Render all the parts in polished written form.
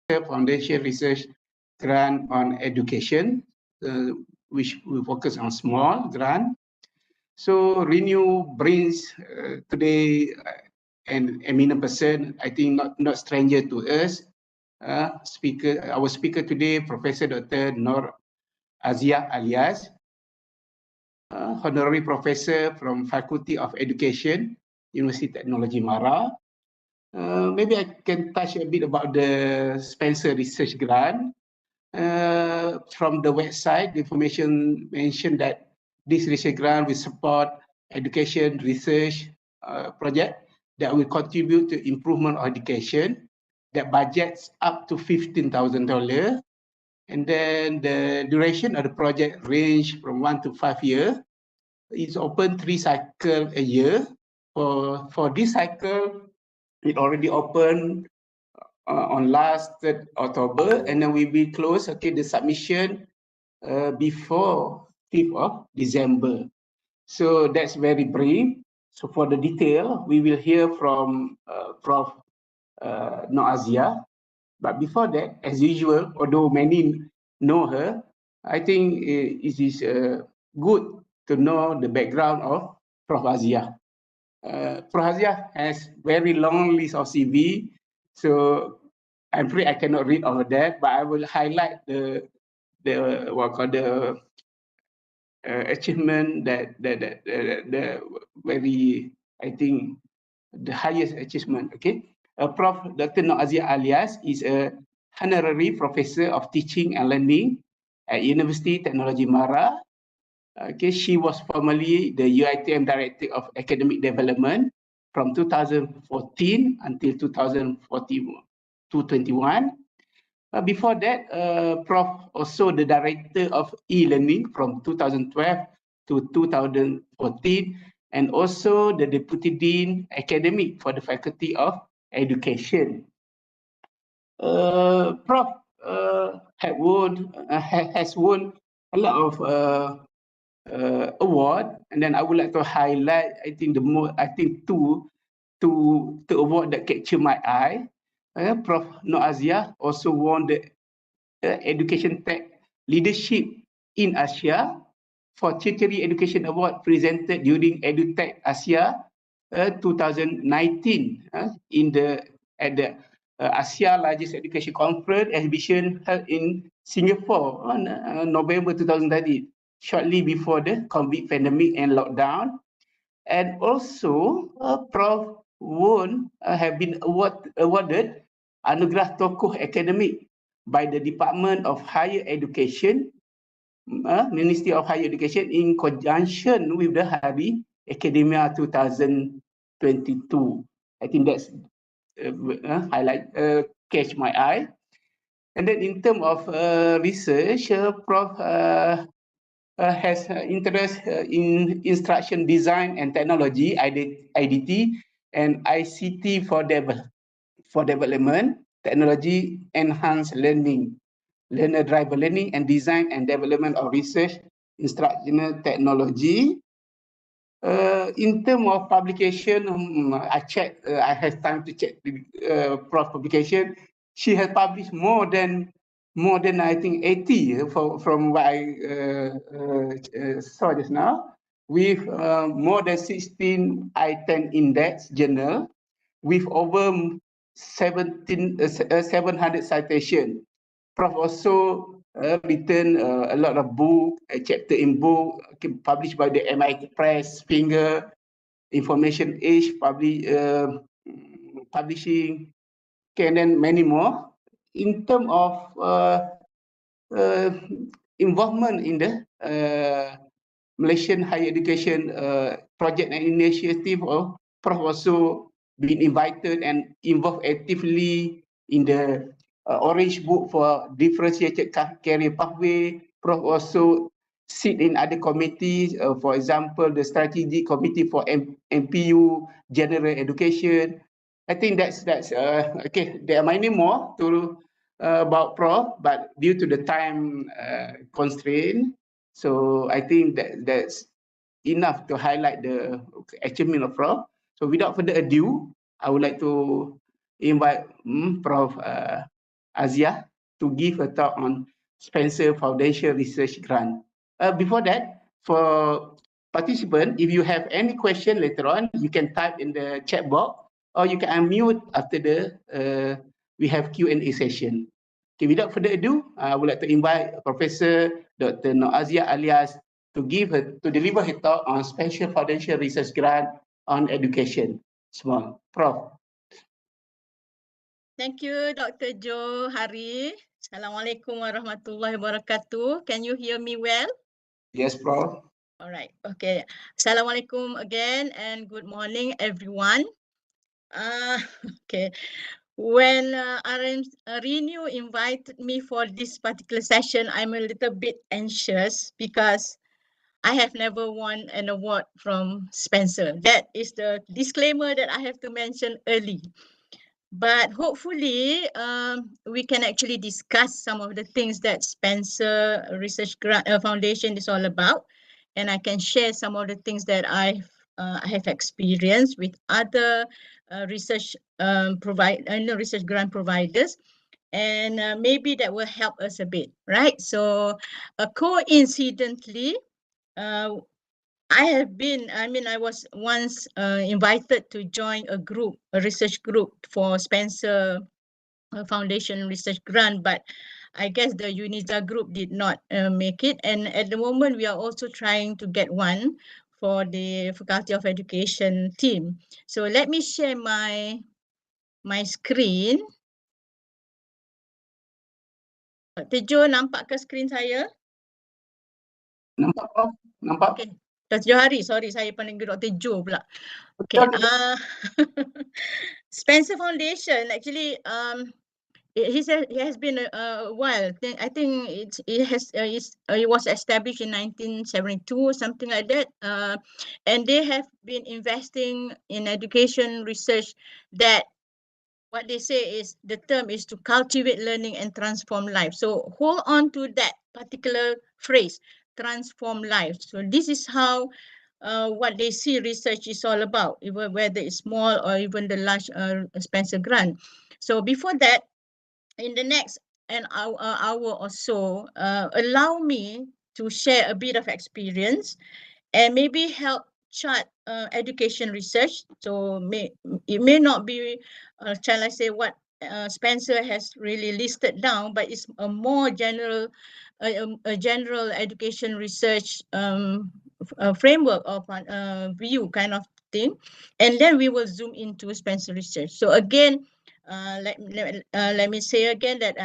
Foundation Research Grant on Education, which we focus on small grant. So Renew brings today an eminent person, I think not stranger to us. Our speaker today, Professor Dr. Aziah Alias, Honorary Professor from Faculty of Education, Universiti Teknologi Mara. Maybe I can touch a bit about the Spencer Research Grant. From the website, the information mentioned that this research grant will support education research project that will contribute to improvement of education, that budgets up to $15,000. And then the duration of the project range from 1 to 5 years. It's open 3 cycles a year. For this cycle, it already opened on last 3rd October, and then we will close the submission before 5th of December. So that's very brief. So for the detail, we will hear from Prof. Aziah. But before that, as usual, although many know her, I think it is good to know the background of Prof. Aziah. Prof. Aziah has very long list of CV, so I'm afraid I cannot read all of that, but I will highlight the achievement that the very, I think, the highest achievement. Okay, Prof. Dr. Aziah Alias is a Honorary Professor of Teaching and Learning at Universiti Teknologi Mara. Okay, she was formerly the UiTM Director of Academic Development from 2014 until 2021. Before that, Prof. also the Director of E-Learning from 2012 to 2014, and also the Deputy Dean Academic for the Faculty of Education. Prof. Has won a lot of award, and then I would like to highlight, I think two award that capture my eye. Prof. Aziah also won the Education Tech Leadership in Asia for Tertiary Education Award presented during EduTech Asia 2019 at the Asia Largest Education Conference exhibition held in Singapore on November 2020, shortly before the COVID pandemic and lockdown. And also, Prof. have been awarded Anugerah Tokoh Akademik by the Department of Higher Education, Ministry of Higher Education, in conjunction with the Hari Academia 2022. I think that's catch my eye. And then in terms of research, Prof. Has interest in instruction design and technology, IDT, and ICT for development, technology, enhanced learning, learner-driven learning, and design and development of research, instructional technology. In terms of publication, I checked. I have time to check the Prof publication. She has published more than I think 80 from what I saw just now, with more than 16 I-10 index journal, with over 700 citations. Prof also written a lot of book, a chapter in book published by the MIT Press, Finger, Information Age, publishing, and then many more. In terms of involvement in the Malaysian higher education project and initiative, Prof also been invited and involved actively in the Orange Book for differentiated career pathway. Prof also sit in other committees, for example, the Strategic Committee for MPU General Education. I think that's okay. There are many more to about Prof, but due to the time constraint, so I think that's enough to highlight the achievement of Prof. So without further ado, I would like to invite Prof. Aziah to give a talk on Spencer Foundation Research Grant. Before that, for participants, if you have any question later on, you can type in the chat box or you can unmute after the we have Q&A session. Okay, without further ado, I would like to invite Professor Dr. Aziah Alias to deliver her talk on Special Foundation Research Grant on Education. Small, Prof. Thank you, Dr. Johari. Assalamualaikum warahmatullahi wabarakatuh. Can you hear me well? Yes, Prof. All right. Okay. Assalamualaikum again and good morning, everyone. Okay. When Renew invited me for this particular session, I'm a little bit anxious because I have never won an award from Spencer. That is the disclaimer that I have to mention early. But hopefully, we can actually discuss some of the things that Spencer Research Foundation is all about, and I can share some of the things that I have experienced with other research research grant providers, and maybe that will help us a bit, right? So, coincidentally, I was once invited to join a research group for Spencer Foundation Research Grant, but I guess the UNISA group did not make it. And at the moment, we are also trying to get one for the Faculty of Education team. So let me share my screen. Tejo, nampak ke screen saya? Nampak, Prof? Nampak? Okay. Dr. Johari, sorry, saya panggil Dr. Jo pula. Okay. Spencer Foundation, actually, it has been a while. I think it was established in 1972, something like that. And they have been investing in education research that what they say is the term is to cultivate learning and transform life. So hold on to that particular phrase, transform life. So this is how what they see research is all about, even whether it's small or even the large Spencer grant. So before that, in the next hour or so, allow me to share a bit of experience and maybe help chart education research. So it may not be, shall I say, what Spencer has really listed down, but it's a more general, a general education research framework of view kind of thing, and then we will zoom into Spencer research. So again, let me say again that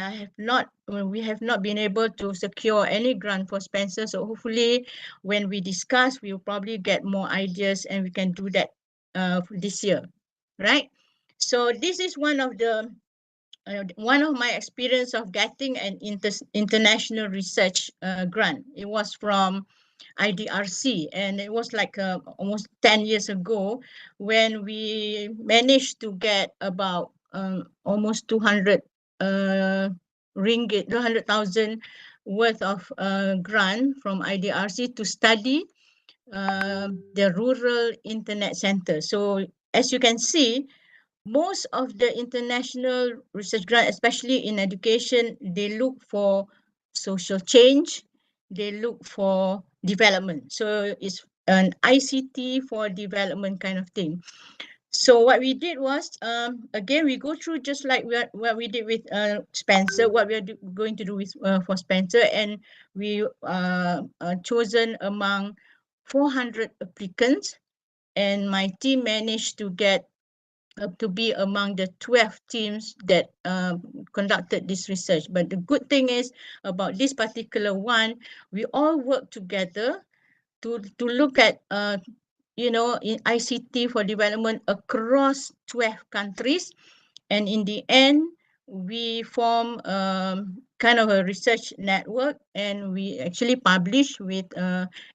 we have not been able to secure any grant for Spencer. So hopefully, when we discuss, we'll probably get more ideas, and we can do that this year, right? So this is one of my experience of getting an international research grant. It was from IDRC, and it was like almost 10 years ago when we managed to get about almost 200 ringgit, 200,000 worth of grant from IDRC to study the rural internet center. So as you can see, most of the international research grant, especially in education, they look for social change, they look for development. So it's an ICT for development kind of thing. So what we did was, again, we go through just like what we did with Spencer, what we are going to do with for Spencer, and we chosen among 400 applicants, and my team managed to get to be among the 12 teams that conducted this research. But the good thing is about this particular one, we all work together to look at in ICT for development across 12 countries, and in the end we form kind of a research network, and we actually publish with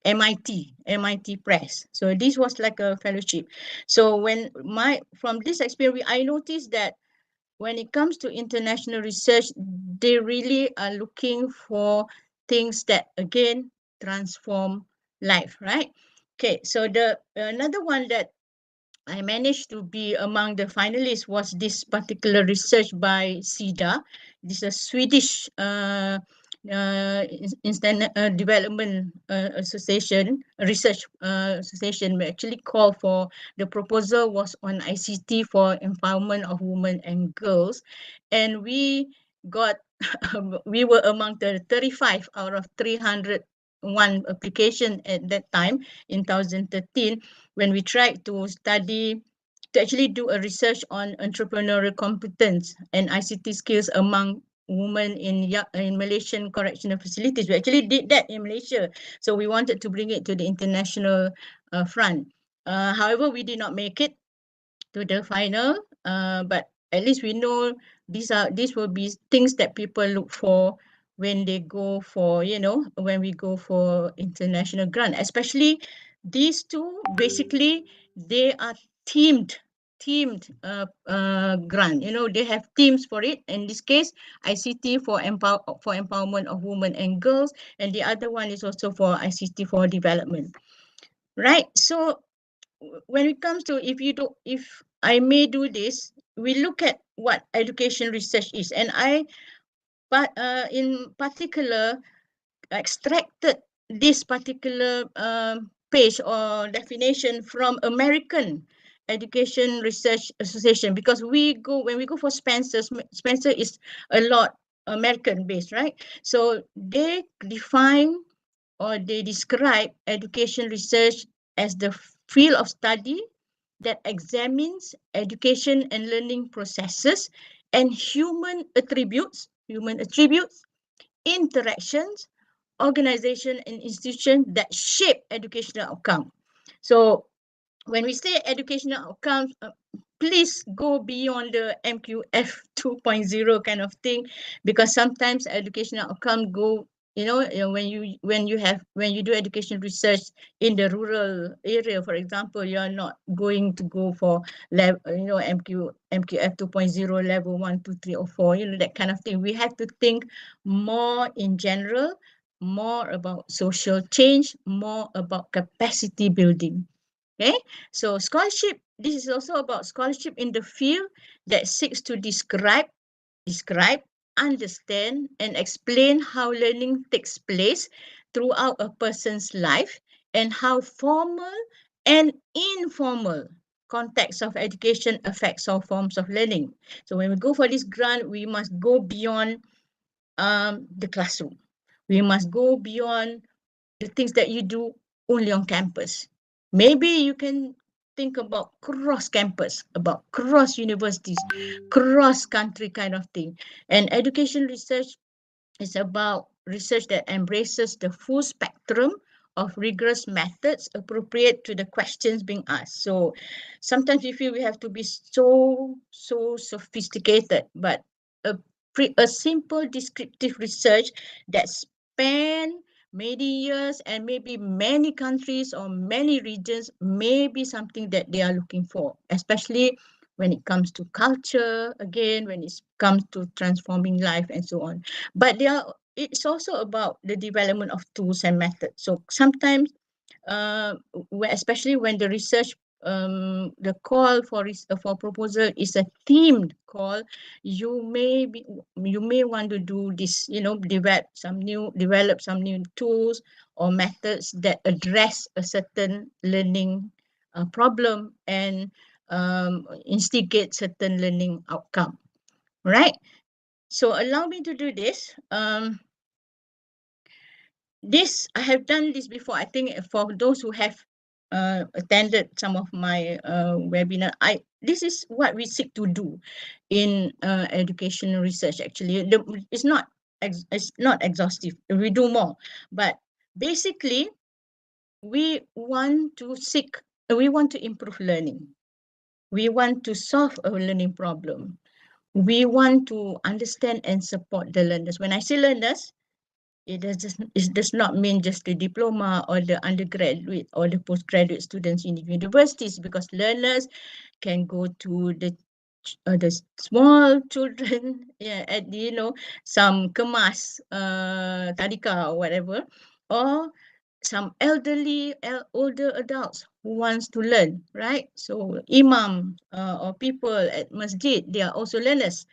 MIT Press. So this was like a fellowship. So from this experience, I noticed that when it comes to international research, they really are looking for things that again transform life, right? Okay, so the another one that I managed to be among the finalists was this particular research by SIDA. This is a Swedish development association, research association. We actually called for, the proposal was on ICT for empowerment of women and girls, and we got we were among the 35 out of 301 application at that time in 2013, when we tried to study, to actually do a research on entrepreneurial competence and ICT skills among women in Malaysian correctional facilities. We actually did that in Malaysia, so we wanted to bring it to the international front. However, we did not make it to the final, but at least we know these will be things that people look for when they go for, when we go for international grant. Especially these two, basically they are themed grant. They have themes for it. In this case, ICT for empowerment of women and girls, and the other one is also for ICT for development. Right. So when it comes to, if I may do this, we look at what education research is, and in particular extracted this particular page or definition from American Education Research Association, because when we go for Spencer is a lot American based, right? So they define or they describe education research as the field of study that examines education and learning processes and human attributes, interactions, organization and institutions that shape educational outcome. So when we say educational outcomes, please go beyond the MQF 2.0 kind of thing, because sometimes educational outcome go, when you do education research in the rural area, for example, you are not going to go for level, MQF 2.0 level 1, 2, 3 or 4, that kind of thing. We have to think more in general, more about social change, more about capacity building. Okay, so scholarship, this is also about scholarship in the field that seeks to describe, understand, and explain how learning takes place throughout a person's life, and how formal and informal context of education affects all forms of learning. So when we go for this grant, we must go beyond the classroom. We must go beyond the things that you do only on campus. Maybe you can think about cross campus, about cross universities, cross country kind of thing. And education research is about research that embraces the full spectrum of rigorous methods appropriate to the questions being asked. So sometimes we feel we have to be so sophisticated, but a simple descriptive research that span many years and maybe many countries or many regions may be something that they are looking for, especially when it comes to culture, again, when it comes to transforming life and so on. But it's also about the development of tools and methods. So sometimes, especially when the research, the call for proposal is a themed call, you may want to do this, develop some new tools or methods that address a certain learning problem and instigate certain learning outcome, right? So allow me to do this. I have done this before. I think for those who have attended some of my webinar, this is what we seek to do in educational research. Actually, it's not exhaustive. We do more, but basically, we want to improve learning. We want to solve a learning problem. We want to understand and support the learners. When I say learners, it does not mean just the diploma or the undergraduate or the postgraduate students in the universities, because learners can go to the small children, at some kemas tadika or whatever, or some elderly, older adults who wants to learn, right? So imam or people at masjid, they are also learners.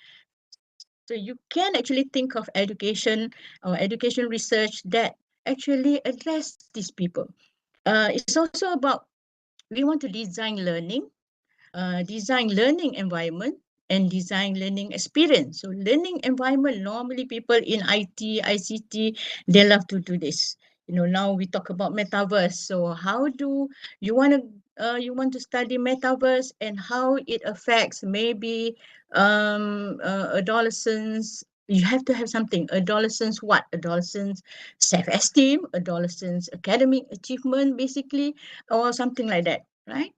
So you can actually think of education or education research that actually address these people. It's also about, we want to design learning environment and design learning experience. So learning environment, normally people in IT, ICT, they love to do this. You know, now we talk about metaverse. So how do you want to study metaverse and how it affects maybe adolescents? You have to have something. Adolescents, what? Adolescents self-esteem, adolescents academic achievement, basically, or something like that, right?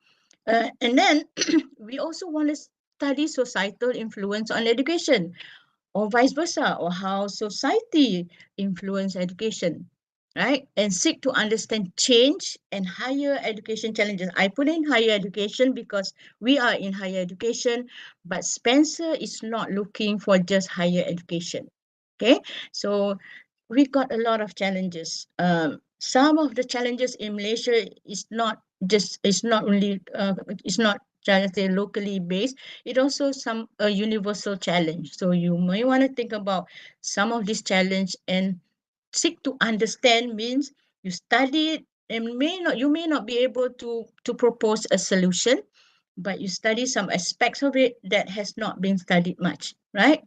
And then we also want to study societal influence on education, or vice versa, or how society influence education, right? And seek to understand change and higher education challenges. I put in higher education because we are in higher education, but Spencer is not looking for just higher education. Okay, so we got a lot of challenges. Some of the challenges in Malaysia is not only it's not locally based. It also a universal challenge. So you may want to think about some of these challenge and seek to understand. Means you study it and you may not be able to propose a solution, but you study some aspects of it that has not been studied much, right?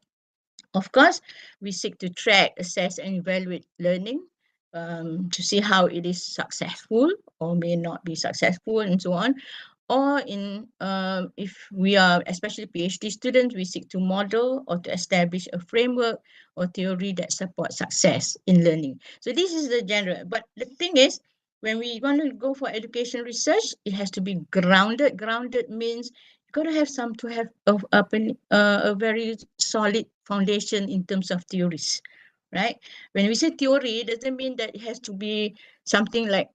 Of course, we seek to track, assess, and evaluate learning to see how it is successful or may not be successful, and so on. Or if we are especially PhD students, we seek to model or to establish a framework or theory that supports success in learning. So this is the general. But the thing is, when we want to go for education research, it has to be grounded. Grounded means got to have a very solid foundation in terms of theories, right? When we say theory, it doesn't mean that it has to be something like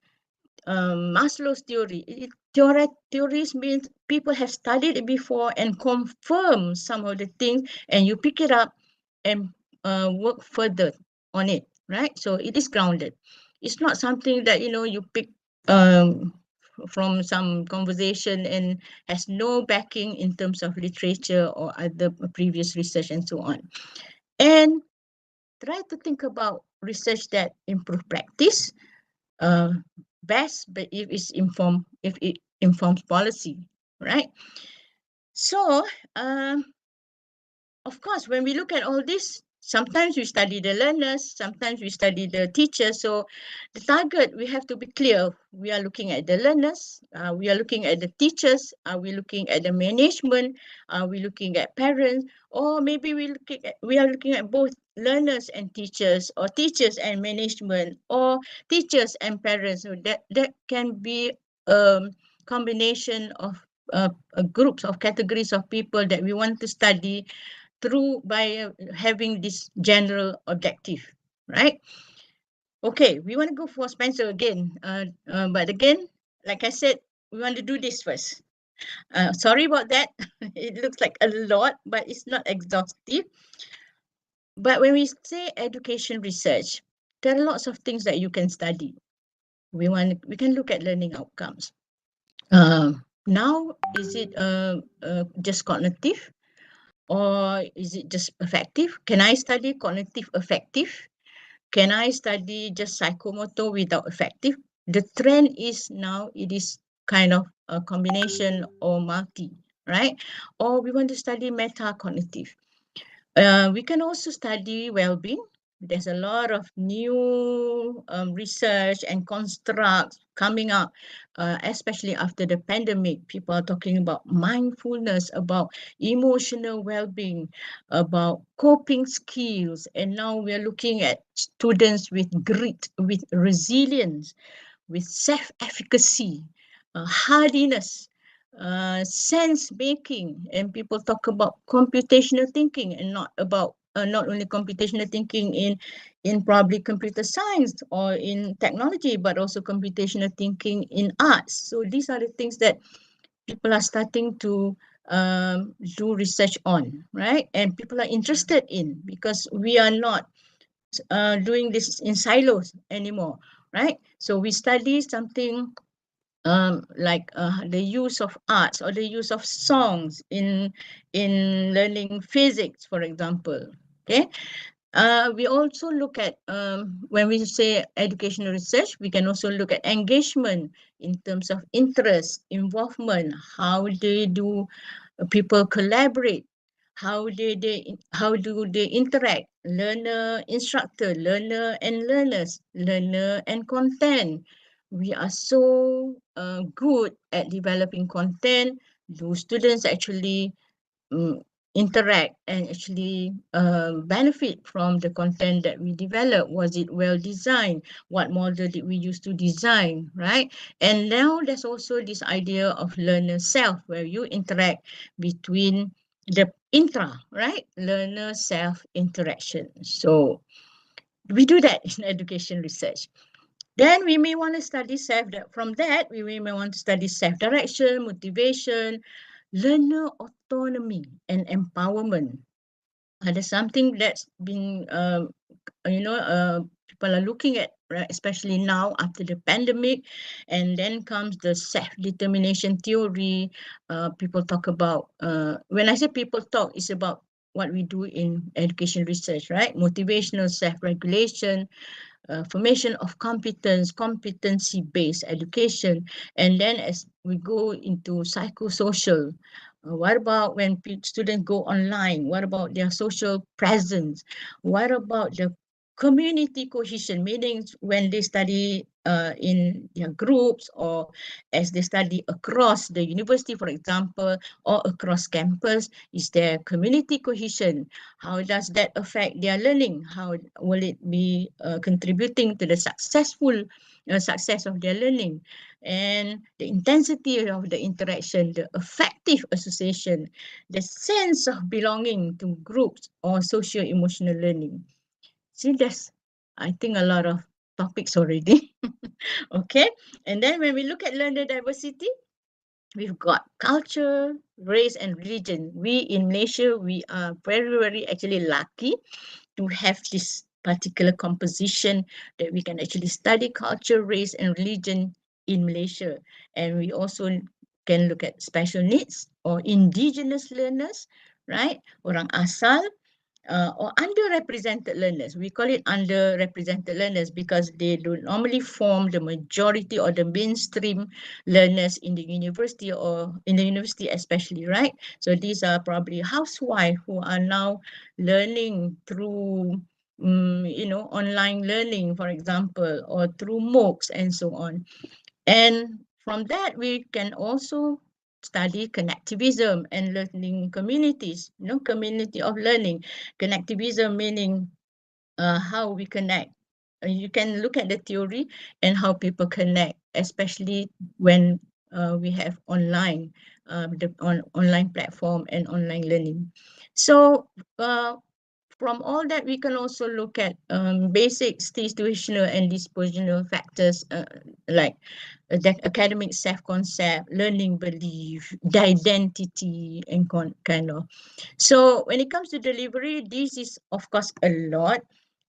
Maslow's theory. Theories means people have studied it before and confirm some of the things, and you pick it up and work further on it, right? So it is grounded. It's not something that you pick from some conversation and has no backing in terms of literature or other previous research and so on. And try to think about research that improve practice best, but if it informs policy, right? So of course, when we look at all this, sometimes we study the learners, sometimes we study the teachers. So the target, we have to be clear. We are looking at the learners, we are looking at the teachers, are we looking at the management, are we looking at parents, or maybe we are looking at both learners and teachers, or teachers and management, or teachers and parents. So that can be a combination of groups of categories of people that we want to study through by having this general objective, right? Okay, we want to go for Spencer again, but again, like I said, we want to do this first. Sorry about that. It looks like a lot, but it's not exhaustive. But when we say education research, there are lots of things that you can study. We can look at learning outcomes. Now, is it just cognitive? Or is it just affective? Can I study cognitive affective? Can I study just psychomotor without affective? The trend is now it is kind of a combination or multi, right? Or we want to study metacognitive. We can also study well-being. There's a lot of new research and constructs coming up, especially after the pandemic. People are talking about mindfulness, about emotional well-being, about coping skills. And now we're looking at students with grit, with resilience, with self-efficacy, hardiness, sense making, and people talk about computational thinking, and not only computational thinking in probably computer science or in technology, but also computational thinking in arts. So these are the things that people are starting to do research on, right? And people are interested in, because we are not doing this in silos anymore. right? So we study something like the use of arts or the use of songs in learning physics, for example. Okay. We also look at, when we say educational research, we can also look at engagement in terms of interest, involvement, how do people collaborate, how do they interact, learner, instructor, learner and learners, learner and content. We are so good at developing content. Do students actually um, interact and actually benefit from the content that we develop? Was it well designed? What model did we use to design, right? And now there's also this idea of learner self, where you interact between the right? Learner self interaction. So we do that in education research. Then we may want to study from that, we may want to study self-direction, motivation, learner autonomy and empowerment. There's something that's been, people are looking at, right? Especially now after the pandemic. And then comes the self-determination theory. People talk about, when I say people talk, it's about what we do in education research, right? Motivational self-regulation, formation of competence, competency-based education. And then as we go into psychosocial, what about when students go online? What about their social presence? What about the community cohesion, meaning when they study in their groups, or as they study across the university, for example, or across campus, is there community cohesion? How does that affect their learning? How will it be contributing to the success of their learning? And the intensity of the interaction, the effective association, the sense of belonging to groups or socio-emotional learning. See, there's, I think, a lot of topics already. Okay. And then when we look at learner diversity, we've got culture, race, and religion. We in Malaysia, we are very, very actually lucky to have this particular composition that we can actually study culture, race, and religion in Malaysia. And we also can look at special needs or indigenous learners, right? Orang asal, or underrepresented learners. We call it underrepresented learners because they do normally form the majority or the mainstream learners in the university, or in the university especially, right? So these are probably housewives who are now learning through online learning, for example, or through MOOCs and so on. And from that, we can also study connectivism and learning communities, community of learning. Connectivism meaning how we connect. You can look at the theory and how people connect, especially when we have online, online platform and online learning. So from all that, we can also look at basic situational and dispositional factors like academic self-concept, learning belief, the identity, and kind of. So when it comes to delivery, this is of course a lot.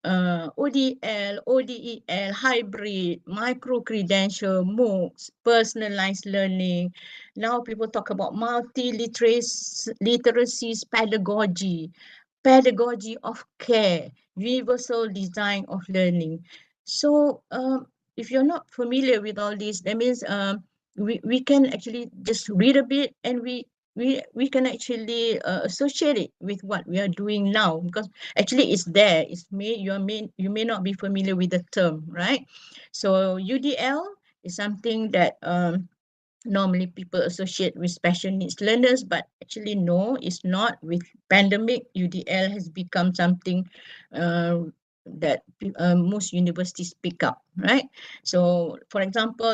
ODL, ODEL, hybrid, micro-credential, MOOCs, personalized learning. Now people talk about multi-literacies, pedagogy of care, universal design of learning. So if you're not familiar with all this, that means we can actually just read a bit, and we can actually associate it with what we are doing now, because actually it's there. You may not be familiar with the term, right? So UDL is something that normally people associate with special needs learners, but actually no, it's not. With pandemic, UDL has become something that most universities pick up, right? So for example,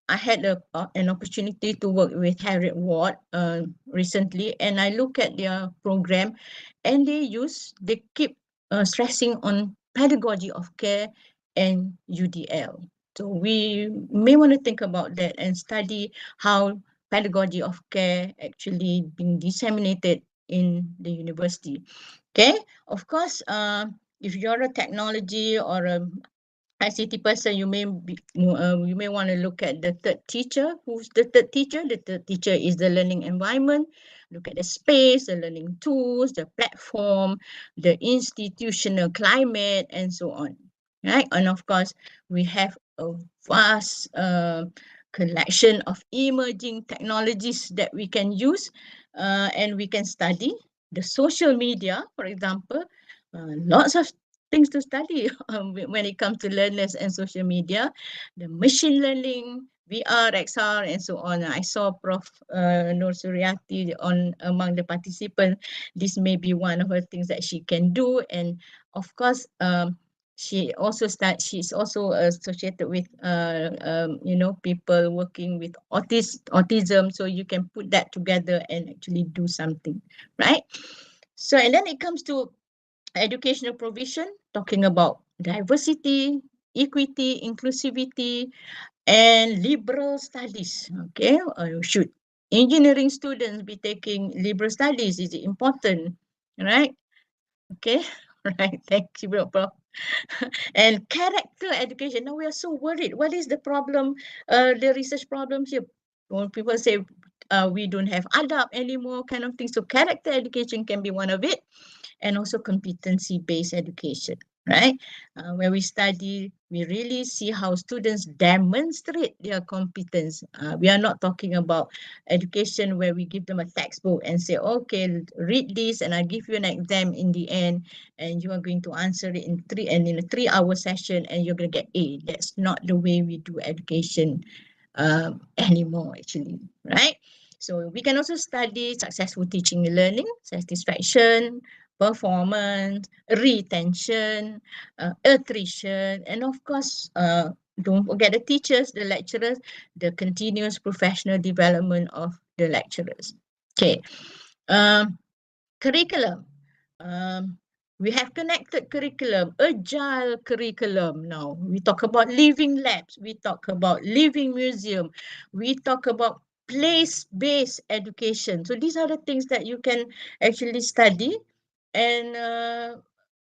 I had an opportunity to work with Harriet Ward recently, and I look at their program, and they keep stressing on pedagogy of care and UDL. So we may want to think about that and study how pedagogy of care actually being disseminated in the university. Okay, of course, if you're a technology or a ICT person, you may want to look at the third teacher. Who's the third teacher? The third teacher is the learning environment. Look at the space, the learning tools, the platform, the institutional climate, and so on. Right? And of course, we have a vast collection of emerging technologies that we can use and we can study. The social media, for example, lots of things to study when it comes to learners and social media, the machine learning, VR, XR, and so on. I saw Prof. Nur Suryati among the participants. This may be one of the things that she can do, and of course, she's also associated with people working with autism. So you can put that together and actually do something, right? So and then it comes to educational provision, talking about diversity, equity, inclusivity, and liberal studies. Okay, should engineering students be taking liberal studies? Is it important? Right? Okay, right. Thank you, Prof. And character education. Now we are so worried. What is the problem? The research problems here. When people say we don't have adab anymore, kind of thing. So character education can be one of it, and also competency-based education, right? Where we study, we really see how students demonstrate their competence. We are not talking about education where we give them a textbook and say, okay, read this and I'll give you an exam in the end and you are going to answer it in a 3-hour session and you're going to get A. That's not the way we do education anymore, actually, right? So we can also study successful teaching and learning, satisfaction, performance, retention, attrition, and of course, don't forget the teachers, the lecturers, the continuous professional development of the lecturers. Okay, curriculum. We have connected curriculum, agile curriculum now. We talk about living labs, we talk about living museum, we talk about place-based education. So these are the things that you can actually study. And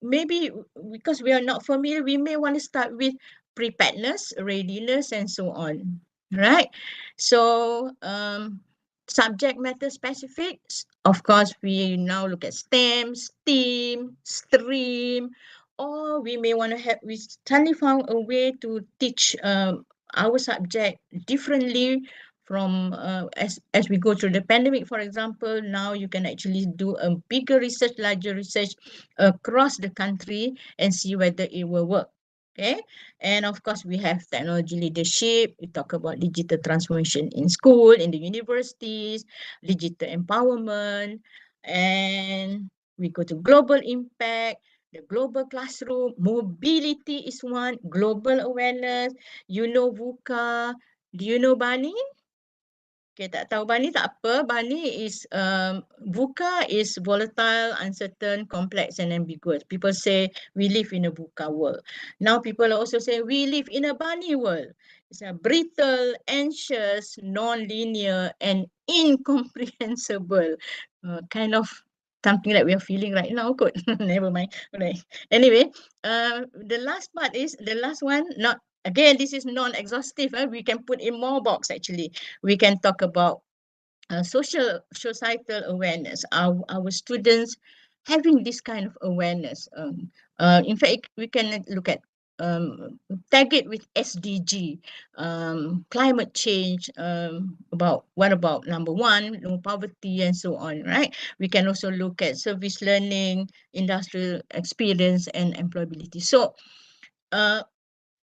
maybe because we are not familiar, we may want to start with preparedness, readiness, and so on, right? So subject matter specifics, of course, we now look at STEM, STEAM, STREAM, or we may want to we suddenly found a way to teach our subject differently from as we go through the pandemic, for example. Now you can actually do a bigger research, larger research across the country and see whether it will work. Okay, and of course we have technology leadership. We talk about digital transformation in school, in the universities, digital empowerment, and we go to global impact, the global classroom, mobility is one, global awareness. You know VUCA, do you know Bani? Okay, tak tahu Bani tak apa. Bani is VUCA is volatile, uncertain, complex, and ambiguous. People say we live in a VUCA world. Now people also say we live in a Bani world. It's a brittle, anxious, non-linear, and incomprehensible kind of something that we are feeling right now. Good. Never mind. Right. Anyway, the last part is the last one. Not again. This is non-exhaustive. We can put in more box actually. We can talk about societal awareness. Our students having this kind of awareness. In fact, we can look at tag it with SDG, climate change, what about number 1, no poverty, and so on, right? We can also look at service learning, industrial experience, and employability. So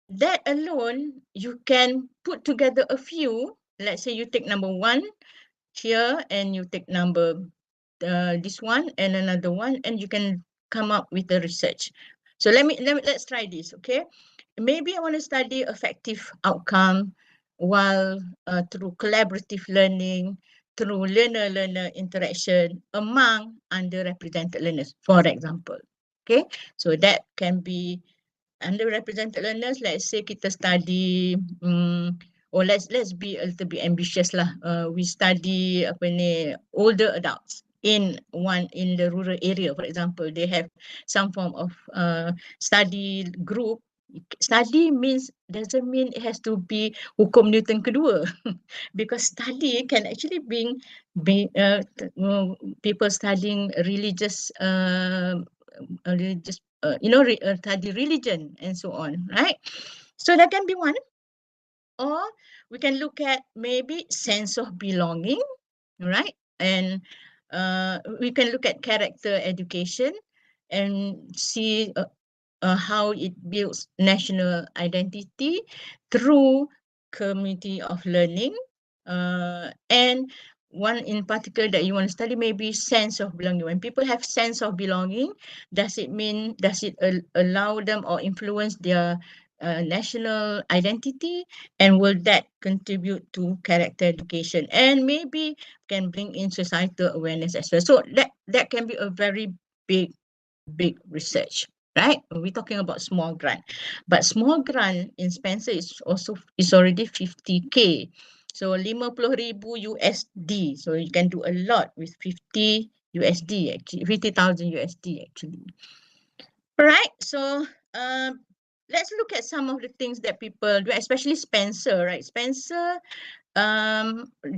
that alone, you can put together a few. Let's say you take number 1 here and you take number this one and another one, and you can come up with the research. So let's try this. Okay, maybe I want to study effective outcome while through collaborative learning, through learner-learner interaction among underrepresented learners, for example. Okay, so that can be underrepresented learners. Let's say kita study or let's be a little bit ambitious lah. We study older adults in the rural area, for example. They have some form of study group Study doesn't mean it has to be hukum Newton kedua, because study can actually be people studying religious study religion and so on, right? So that can be one. Or we can look at maybe sense of belonging, right? And we can look at character education and see how it builds national identity through community of learning. And one in particular that you want to study maybe sense of belonging. When people have sense of belonging, does it allow them or influence their national identity, and will that contribute to character education, and maybe can bring in societal awareness as well. So that can be a very big research, right? We're talking about small grant, but small grant in Spencer is already 50K, so 50,000 USD. So you can do a lot with 50 USD actually, 50,000 USD actually. All right, so let's look at some of the things that people do, especially Spencer, right? Spencer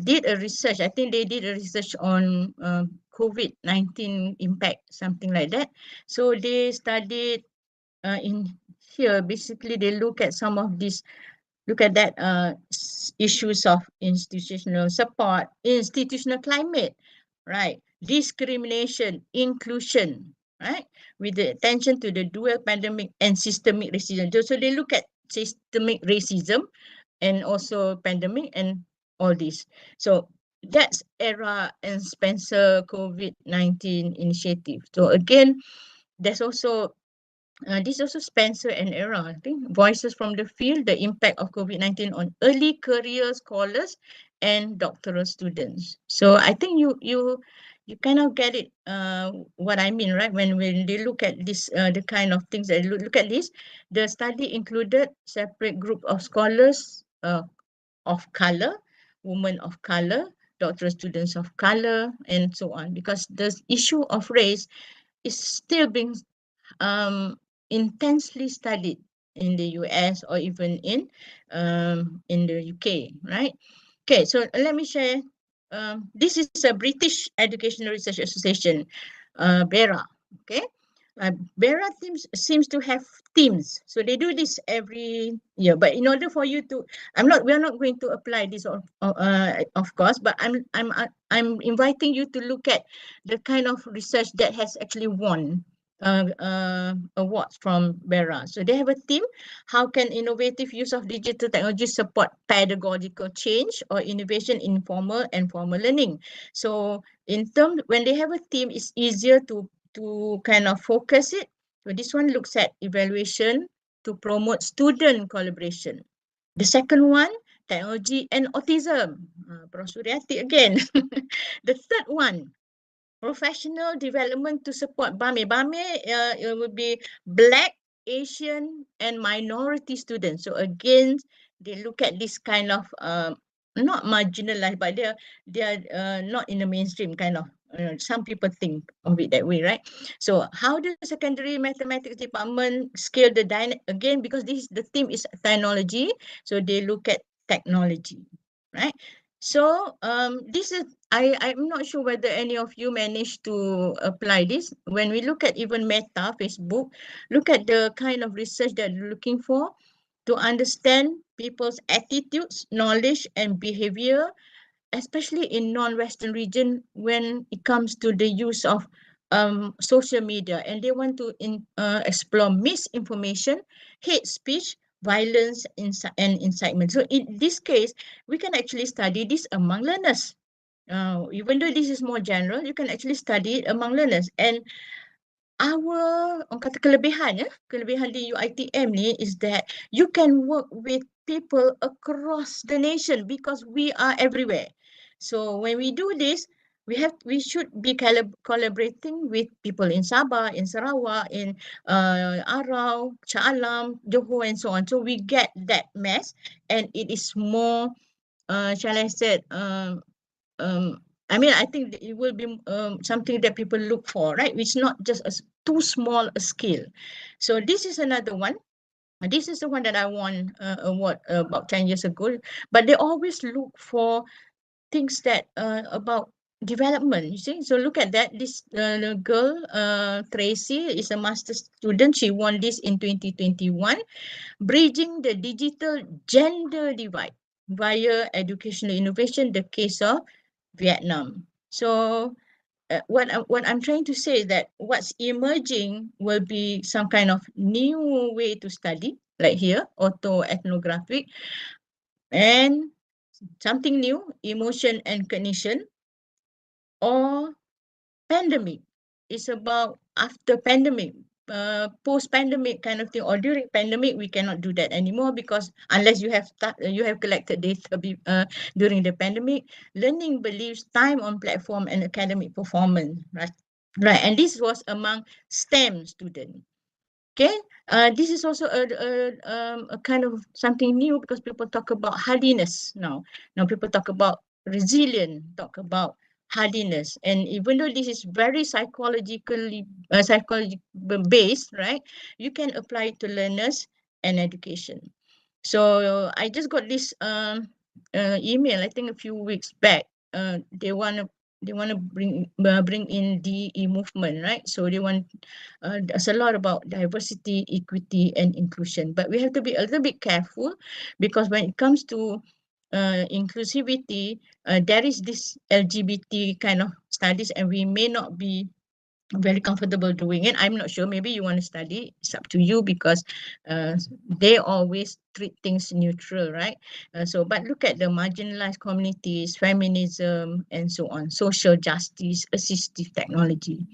did a research. I think they did a research on COVID-19 impact, something like that. So they studied in here, basically they look at some of these, issues of institutional support, institutional climate, right? Discrimination, inclusion, right? With the attention to the dual pandemic and systemic racism. So they look at systemic racism and also pandemic and all this. So that's ERA and Spencer COVID-19 initiative. So again, there's also this also Spencer and ERA, I think, voices from the field, the impact of COVID-19 on early career scholars and doctoral students. So I think you kind of get it, what I mean, right? When they look at this, the kind of things that look at this, the study included separate group of scholars of color, women of color, doctoral students of color, and so on, because the issue of race is still being intensely studied in the US or even in the UK, right? Okay, so let me share. This is a British Educational Research Association, BERA. Okay, BERA seems to have teams, so they do this every year. But in order for you to, we are not going to apply this of course. But I'm inviting you to look at the kind of research that has actually won awards from BERA. So they have a team. How can innovative use of digital technology support pedagogical change or innovation in formal and formal learning? So when they have a team, it's easier to kind of focus it. So this one looks at evaluation to promote student collaboration. The second one, technology and autism. Prosuriati again. The third one, professional development to support BAME. BAME, it would be Black, Asian, and minority students. So again, they look at this kind of not marginalized, but they are not in the mainstream kind of. Some people think of it that way, right? So how does the secondary mathematics department scale the again, because the theme is technology, so they look at technology, right? So this is, I'm not sure whether any of you managed to apply this. When we look at even Meta, Facebook, look at the kind of research that they're looking for to understand people's attitudes, knowledge, and behavior, especially in non-Western region when it comes to the use of social media, and they want to explore misinformation, hate speech, violence, and incitement. So in this case, we can actually study this among learners. Even though this is more general, you can actually study it among learners. And our kata kelebihan di UiTM ni is that you can work with people across the nation because we are everywhere. So when we do this, we should be collaborating with people in Sabah, in Sarawak, in Arau, Shah Alam, Johor, and so on. So we get that mass, and it is more, shall I say, I mean, I think it will be something that people look for, right? It's not just too small a scale. So this is another one. This is the one that I won award about 10 years ago. But they always look for things that about development, you see. So look at that. This girl, Tracy, is a master's student. She won this in 2021. Bridging the digital gender divide via educational innovation, the case of Vietnam. So what I'm trying to say is that what's emerging will be some kind of new way to study, like here, auto-ethnographic, and something new, emotion and cognition, or pandemic. It's about after pandemic, post-pandemic kind of thing, or during pandemic. We cannot do that anymore because unless you have collected data during the pandemic. Learning believes time on platform and academic performance, right? Right, and this was among STEM students. Okay, this is also a kind of something new because people talk about hardiness now. Now people talk about resilience, talk about hardiness, and even though this is very psychologically based, right? You can apply it to learners and education. So I just got this email, I think a few weeks back. They want to bring in DE movement, right? So they want there's a lot about diversity, equity, and inclusion. But we have to be a little bit careful because when it comes to inclusivity, there is this LGBT kind of studies, and we may not be very comfortable doing it. I'm not sure. Maybe you want to study. It's up to you because they always treat things neutral, right? But look at the marginalized communities, feminism, and so on, social justice, assistive technology.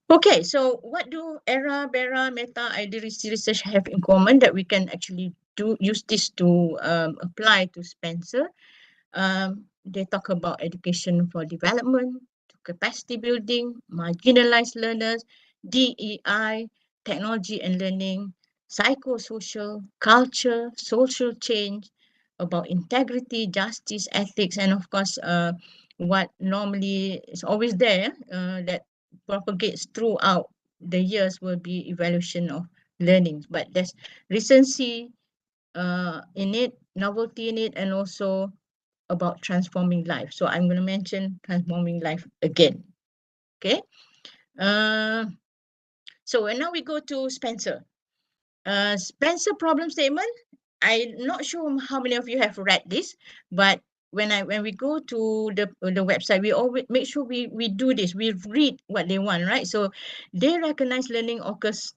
Okay, so what do ERA, BERA, Meta, IDRIS research have in common that we can actually use this to apply to Spencer? They talk about education for development, capacity building, marginalized learners, DEI, technology and learning, psychosocial, culture, social change, about integrity, justice, ethics, and of course, what normally is always there that propagates throughout the years will be evaluation of learning. But there's recency in it, novelty in it, and also about transforming life. So I'm going to mention transforming life again. Okay. So now we go to Spencer. Spencer problem statement. I'm not sure how many of you have read this, but when we go to the website, we always make sure we do this. We read what they want, right? So they recognize learning occurs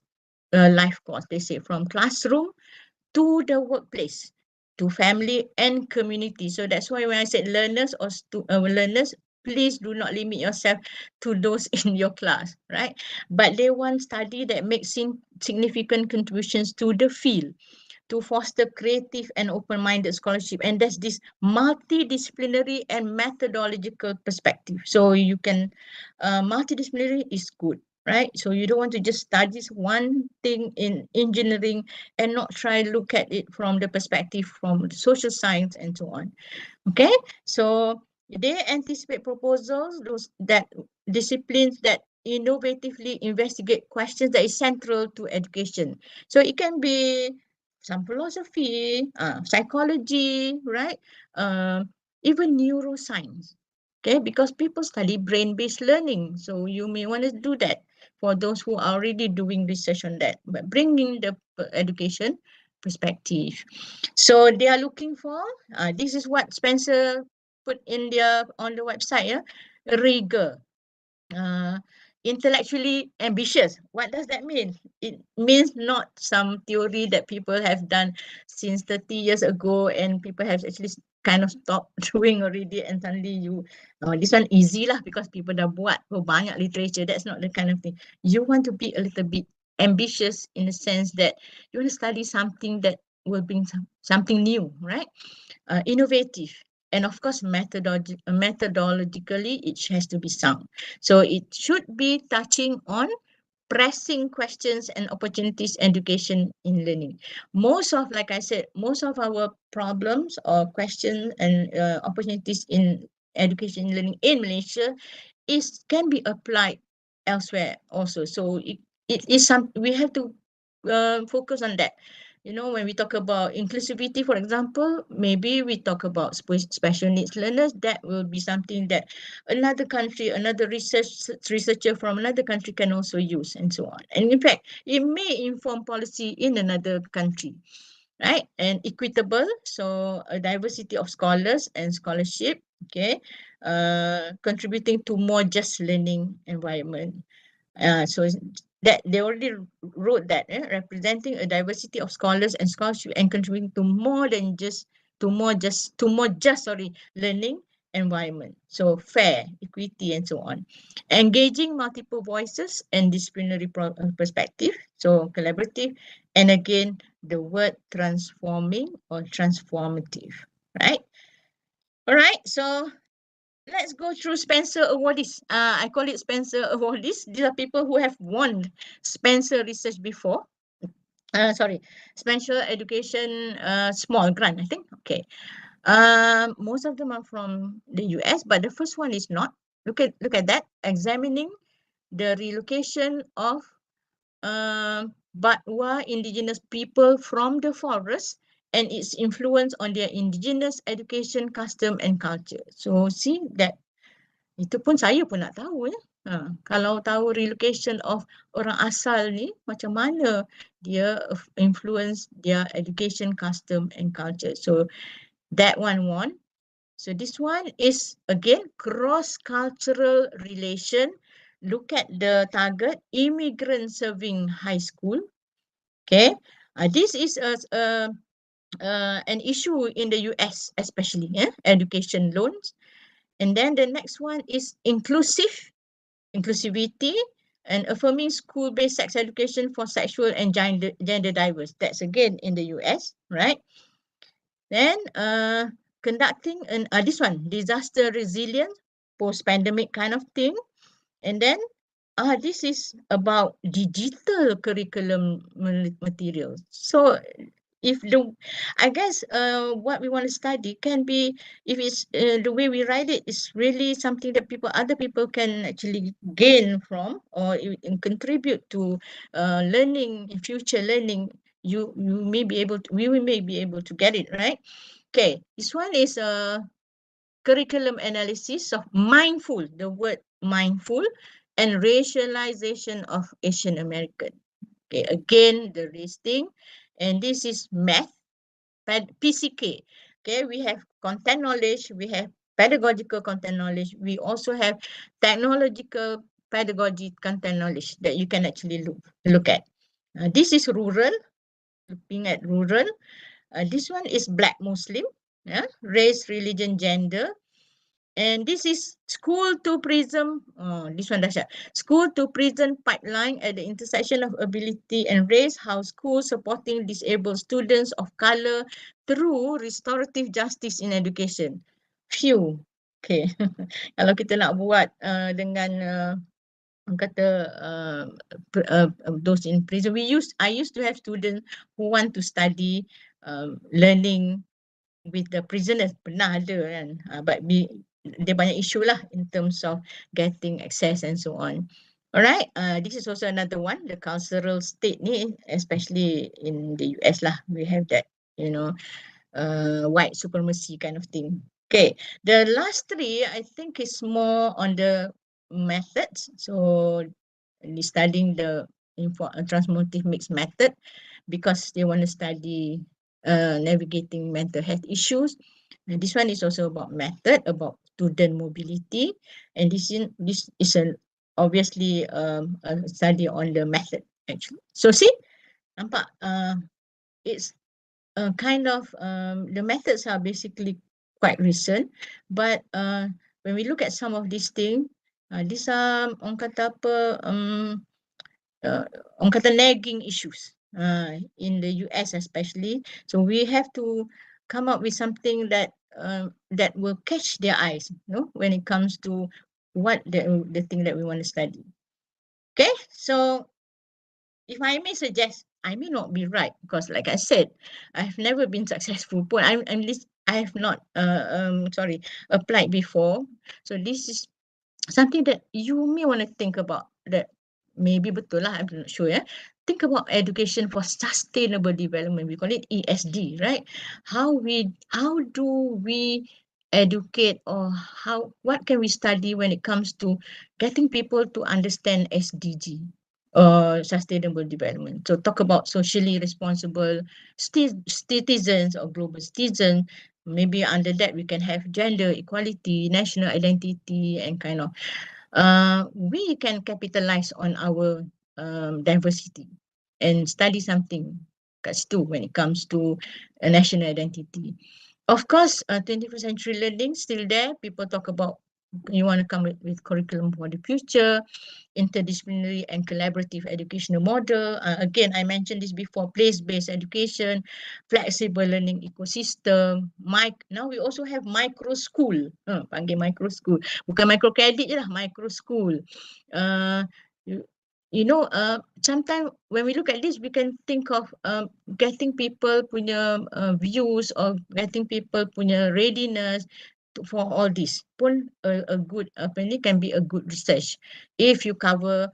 life course. They say from classroom to the workplace, to family and community. So that's why when I said learners or learners, please do not limit yourself to those in your class, right? But they want study that makes significant contributions to the field, to foster creative and open-minded scholarship. And there's this multidisciplinary and methodological perspective. So you can, multidisciplinary is good, right? So you don't want to just study one thing in engineering and not try to look at it from the perspective from social science and so on. Okay, so they anticipate proposals, those that disciplines that innovatively investigate questions that is central to education. So it can be some philosophy, psychology, right? Even neuroscience. Okay, because people study brain-based learning. So you may want to do that for those who are already doing research on that, but bringing the education perspective. So they are looking for, this is what Spencer put in on the website, rigor. Intellectually ambitious. What does that mean? It means not some theory that people have done since 30 years ago and people have actually kind of stopped doing already and suddenly you, this one easy lah because people dah buat banyak literature. That's not the kind of thing. You want to be a little bit ambitious in the sense that you want to study something that will bring something new, right? Innovative. And of course, methodologically, it has to be sound. So it should be touching on pressing questions and opportunities, education in learning. Most of, like I said, most of our problems or questions and opportunities in education and learning in Malaysia can be applied elsewhere also. So it is we have to focus on that. You know, when we talk about inclusivity, for example, maybe we talk about special needs learners. That will be something that another country, another researcher from another country can also use, and so on. And in fact, it may inform policy in another country, right? And equitable, so a diversity of scholars and scholarship, okay, contributing to more just learning environment. So that they already wrote that, representing a diversity of scholars and scholarship and contributing to more just learning environment. So fair, equity, and so on. Engaging multiple voices and disciplinary perspective. So collaborative, and again the word transforming or transformative, right? All right, so let's go through Spencer awardees. I call it Spencer awardees. These are people who have won Spencer research before. Spencer education small grant, I think. Okay. Most of them are from the US, but the first one is not. Look at that. Examining the relocation of Batwa indigenous people from the forest and its influence on their indigenous education, custom and culture. So see that, itu pun saya pun nak tahu ya. Kalau tahu relocation of orang asal ni, macam mana dia influence their education, custom and culture. So that one won. So this one is again cross-cultural relation. Look at the target, immigrant serving high school. Okay, this is an issue in the US especially, education loans. And then the next one is inclusivity and affirming school-based sex education for sexual and gender diverse. That's again in the US, right? Then conducting this one, disaster resilience, post-pandemic kind of thing. And then this is about digital curriculum materials. So if I guess what we want to study can be, if it's the way we write it is really something that other people can actually gain from or contribute to learning, in future learning, we may be able to get it right. Okay, this one is a curriculum analysis of mindful, the word mindful, and racialization of Asian American. Okay, again the race thing, and this is math, PCK. Okay, we have content knowledge, we have pedagogical content knowledge, we also have technological pedagogy content knowledge that you can actually look at. This is rural, looking at rural. This one is Black Muslim, race, religion, gender. And this is school to prison. This one dahsyat. School to prison pipeline at the intersection of ability and race. How schools supporting disabled students of color through restorative justice in education. Phew. Okay. Kalau kita nak buat dengan kata those in prison, I used to have students who want to study learning with the prisoners. Pernah ada kan, but dia banyak issue lah in terms of getting access and so on. Alright, this is also another one, the cultural state ni, especially in the US lah, we have that, you know, white supremacy kind of thing. Okay, the last three I think is more on the methods. So studying the transformative mixed method because they want to study navigating mental health issues. And this one is also about method, about student mobility, and this is obviously a study on the method actually. So see, nampak, it's kind of the methods are basically quite recent, but when we look at some of these things, these are orang kata apa, orang kata nagging issues in the US especially. So we have to come up with something that that will catch their eyes, you know, when it comes to what the thing that we want to study. Okay, so if I may suggest, I may not be right because, like I said, I've never been successful. I have not applied before. So this is something that you may want to think about. That maybe betul lah, I'm not sure. think about education for sustainable development. We call it ESD, right? How do we educate, or what can we study when it comes to getting people to understand SDG, sustainable development? So talk about socially responsible citizens or global citizens. Maybe under that we can have gender equality, national identity, and kind of we can capitalize on our diversity and study something kat situ when it comes to a national identity. Of course, 21st century learning still there. People talk about you want to come with curriculum for the future, interdisciplinary and collaborative educational model. Again, I mentioned this before, place-based education, flexible learning ecosystem. Now we also have micro school. Panggil micro school. Bukan micro credit je lah, micro school. Sometimes when we look at this, we can think of getting people punya views, or getting people punya readiness for all this pun a good can be a good research if you cover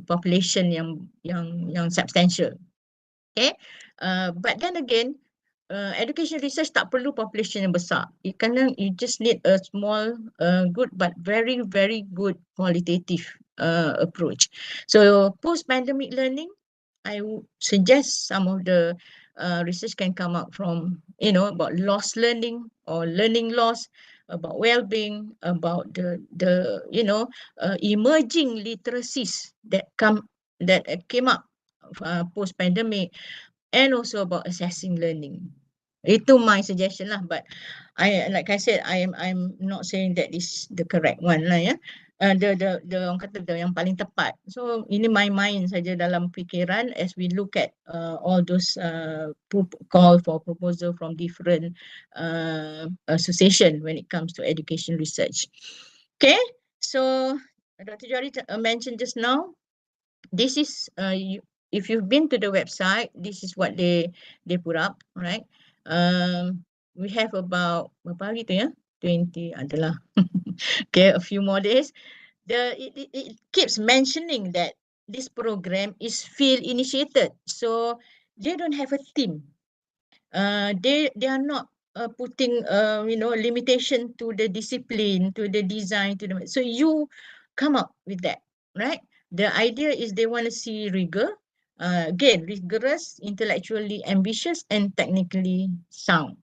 population yang substantial. Okay, but then again, education research tak perlu population yang besar. You just need a small, good but very good qualitative approach. So post-pandemic learning, I would suggest some of the research can come out from, about lost learning or learning loss, about well-being, about the emerging literacies that came up post-pandemic, and also about assessing learning. Itu my suggestion lah, but like I said, I'm not saying that is the correct one lah ya. The orang kata yang paling tepat. So ini my mind saja dalam fikiran as we look at all those call for proposal from different association when it comes to education research. Okay, so Dr. Johari mentioned just now, this is if you've been to the website, this is what they put up, right? We have about berapa hari tu ya? 20 adalah. Okay, a few more days. It keeps mentioning that this program is field initiated, so they don't have a team. They are not putting limitation to the discipline, to the design, so you come up with that, right? The idea is they want to see rigor, again, rigorous, intellectually ambitious, and technically sound,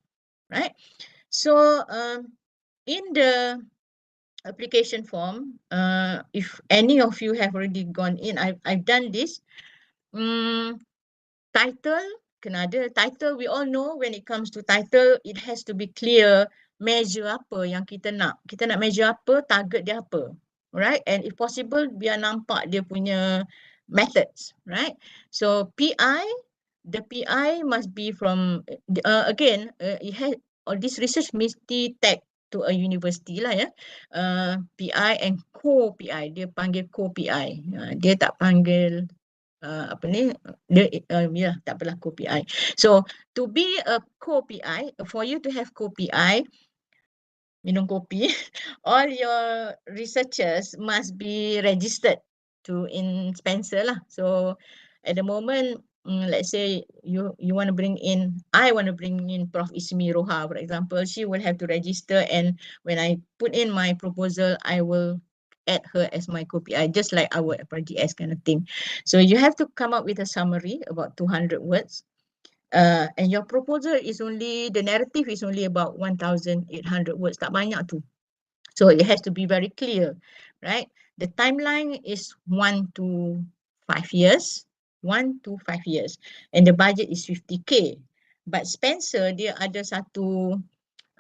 right? So in the application form, if any of you have already gone in, I've done this. Title, kena ada title. We all know when it comes to title, it has to be clear. Measure apa yang kita nak measure apa, target dia apa, right? And if possible, biar nampak dia punya methods, right? So the PI must be from again, it has this research mesti tag to a university lah ya. PI and co-PI, dia panggil co-PI, dia tak panggil apa ni, dia tak apalah co-PI. So to be a co-PI, for you to have co-PI, minum kopi, all your researchers must be registered in Spencer lah. So at the moment, let's say you want to bring in, I want to bring in Prof. Ismi Roha, for example. She will have to register, and when I put in my proposal, I will add her as my co-PI, just like our FRGS kind of thing. So you have to come up with a summary about 200 words. And your proposal is only, the narrative is only about 1,800 words, tak banyak tu. So it has to be very clear, right? The timeline is 1 to 5 years, 1 to 5 years. And the budget is 50K. But Spencer, dia ada satu,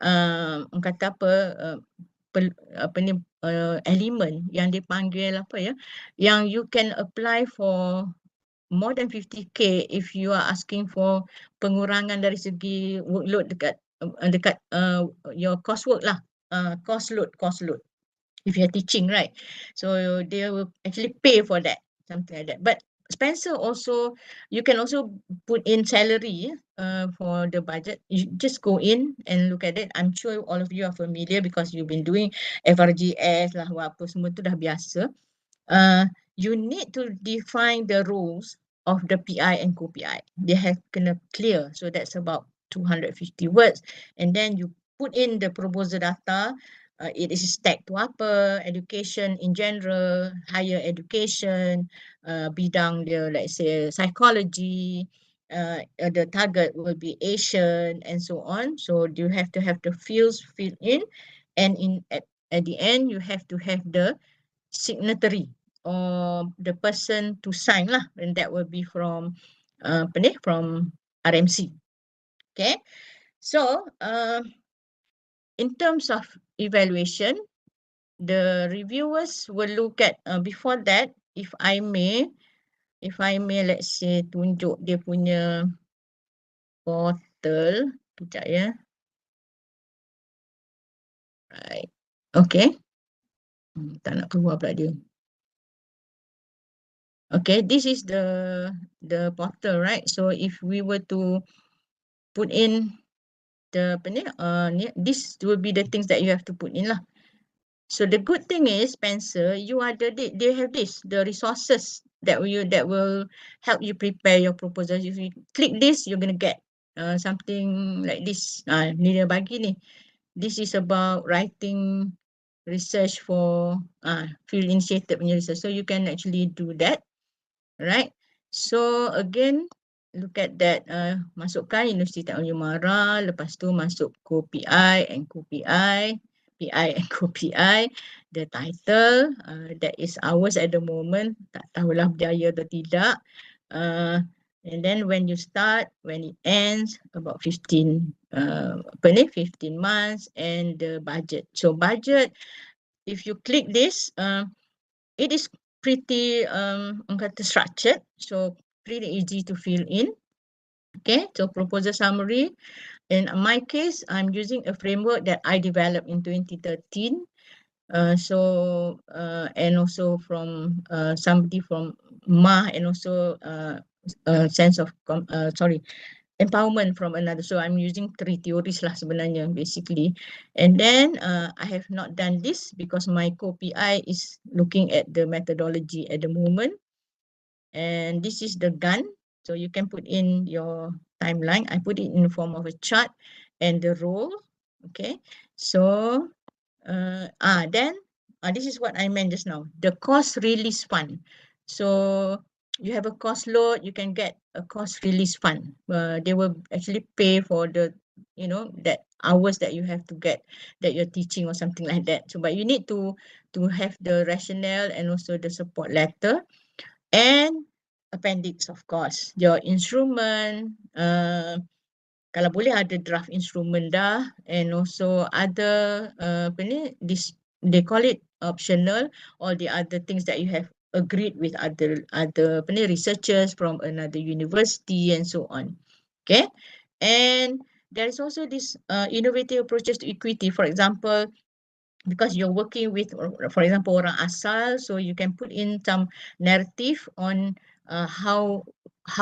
kata apa ni, element yang dipanggil apa ya, yang you can apply for more than 50K if you are asking for pengurangan dari segi workload dekat your coursework lah, course load if you're teaching, right? So they will actually pay for that, something like that. But Spencer also, you can also put in salary for the budget. You just go in and look at it. I'm sure all of you are familiar because you've been doing FRGS lah, apa semua tu dah biasa. you need to define the roles of the PI and co-PI. They have kena clear. So that's about 250 words. And then you put in the proposal data. It is stacked to apa, education in general, higher education, bidang dia, let's say psychology, the target will be Asian and so on. So you have to have the fields filled in, and at the end you have to have the signatory or the person to sign lah, and that will be from from RMC. Okay, so in terms of evaluation, the reviewers will look at before that, if I may, let's say tunjuk dia punya portal, kejap ya. Right. Okay. Tak nak keluar pula dia. Okay, this is the portal, right? So if we were to put in the this will be the things that you have to put in lah. So the good thing is, Spencer, you are they have the resources that will help you prepare your proposal. If you click this, you're gonna get something like this. Ni dia bagi ni. This is about writing research for field initiated punya research. So you can actually do that, right? So again, look at that. Masukkan Universiti Teknologi Mara, lepas tu masuk co-PI and co-PI, PI and co-PI. The title, that is ours at the moment. Tak tahulah berjaya atau tidak. And then when you start, when it ends, about 15 months, and the budget. So budget, if you click this, it is pretty structured, so pretty easy to fill in. Okay, so proposal summary. In my case, I'm using a framework that I developed in 2013. And also from somebody from MA, and also sense of empowerment from another. So I'm using 3 theories lah sebenarnya, basically. And then I have not done this because my co-PI is looking at the methodology at the moment. And this is the gun. So you can put in your timeline. I put it in the form of a chart and the role. Okay. So then this is what I meant just now. The cost release fund. So you have a cost load, you can get a cost release fund. They will actually pay for the, that hours that you have to get, that you're teaching or something like that. So, but you need to have the rationale and also the support letter and appendix, of course. Your instrument, kalau boleh ada draft instrument dah, and also other this, they call it optional, or the other things that you have agreed with other researchers from another university and so on. Okay, and there is also this innovative approaches to equity. For example, because you're working with, for example, orang asal, so you can put in some narrative on how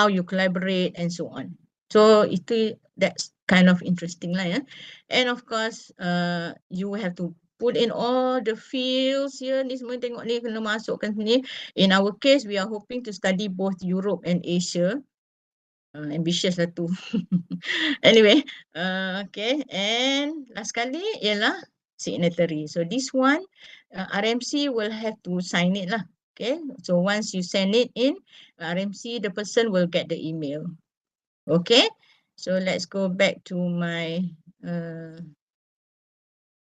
you collaborate and so on. So that's kind of interesting lah, yeah. And of course, you have to put in all the fields here. Ni semua tengok ni kena masukkan sini. In our case, we are hoping to study both Europe and Asia. Ambitious lah tu. Anyway, okay. And last kali ialah signatory. So this one, RMC will have to sign it lah. Okay. So once you send it in, RMC, the person will get the email. Okay. So let's go back to my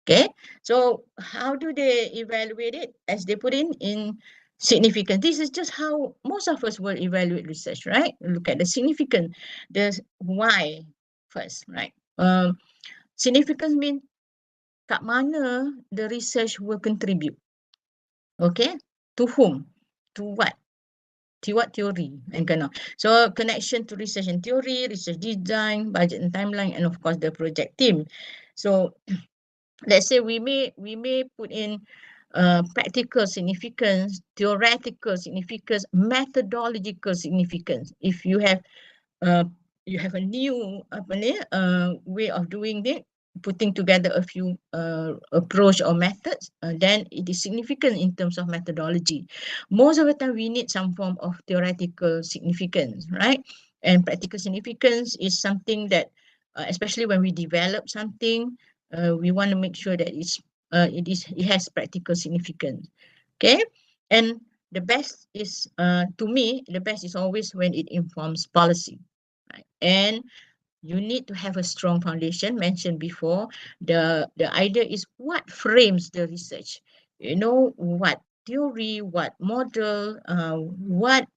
okay. So how do they evaluate it? As they put in significance. This is just how most of us will evaluate research, right? Look at the significance, the why first, right? Significance means kat mana the research will contribute. Okay, to whom, to what? To what theory and kind of. So connection to research and theory, research design, budget and timeline, and of course the project team. So let's say we may put in practical significance, theoretical significance, methodological significance. If you have a new way of doing it, putting together a few approach or methods, then it is significant in terms of methodology. Most of the time we need some form of theoretical significance, right? And practical significance is something that, especially when we develop something, we want to make sure that it has practical significance. Okay, and the best is, to me, the best is always when it informs policy, right? And you need to have a strong foundation mentioned before. The idea is what frames the research, you know, what theory, what model, what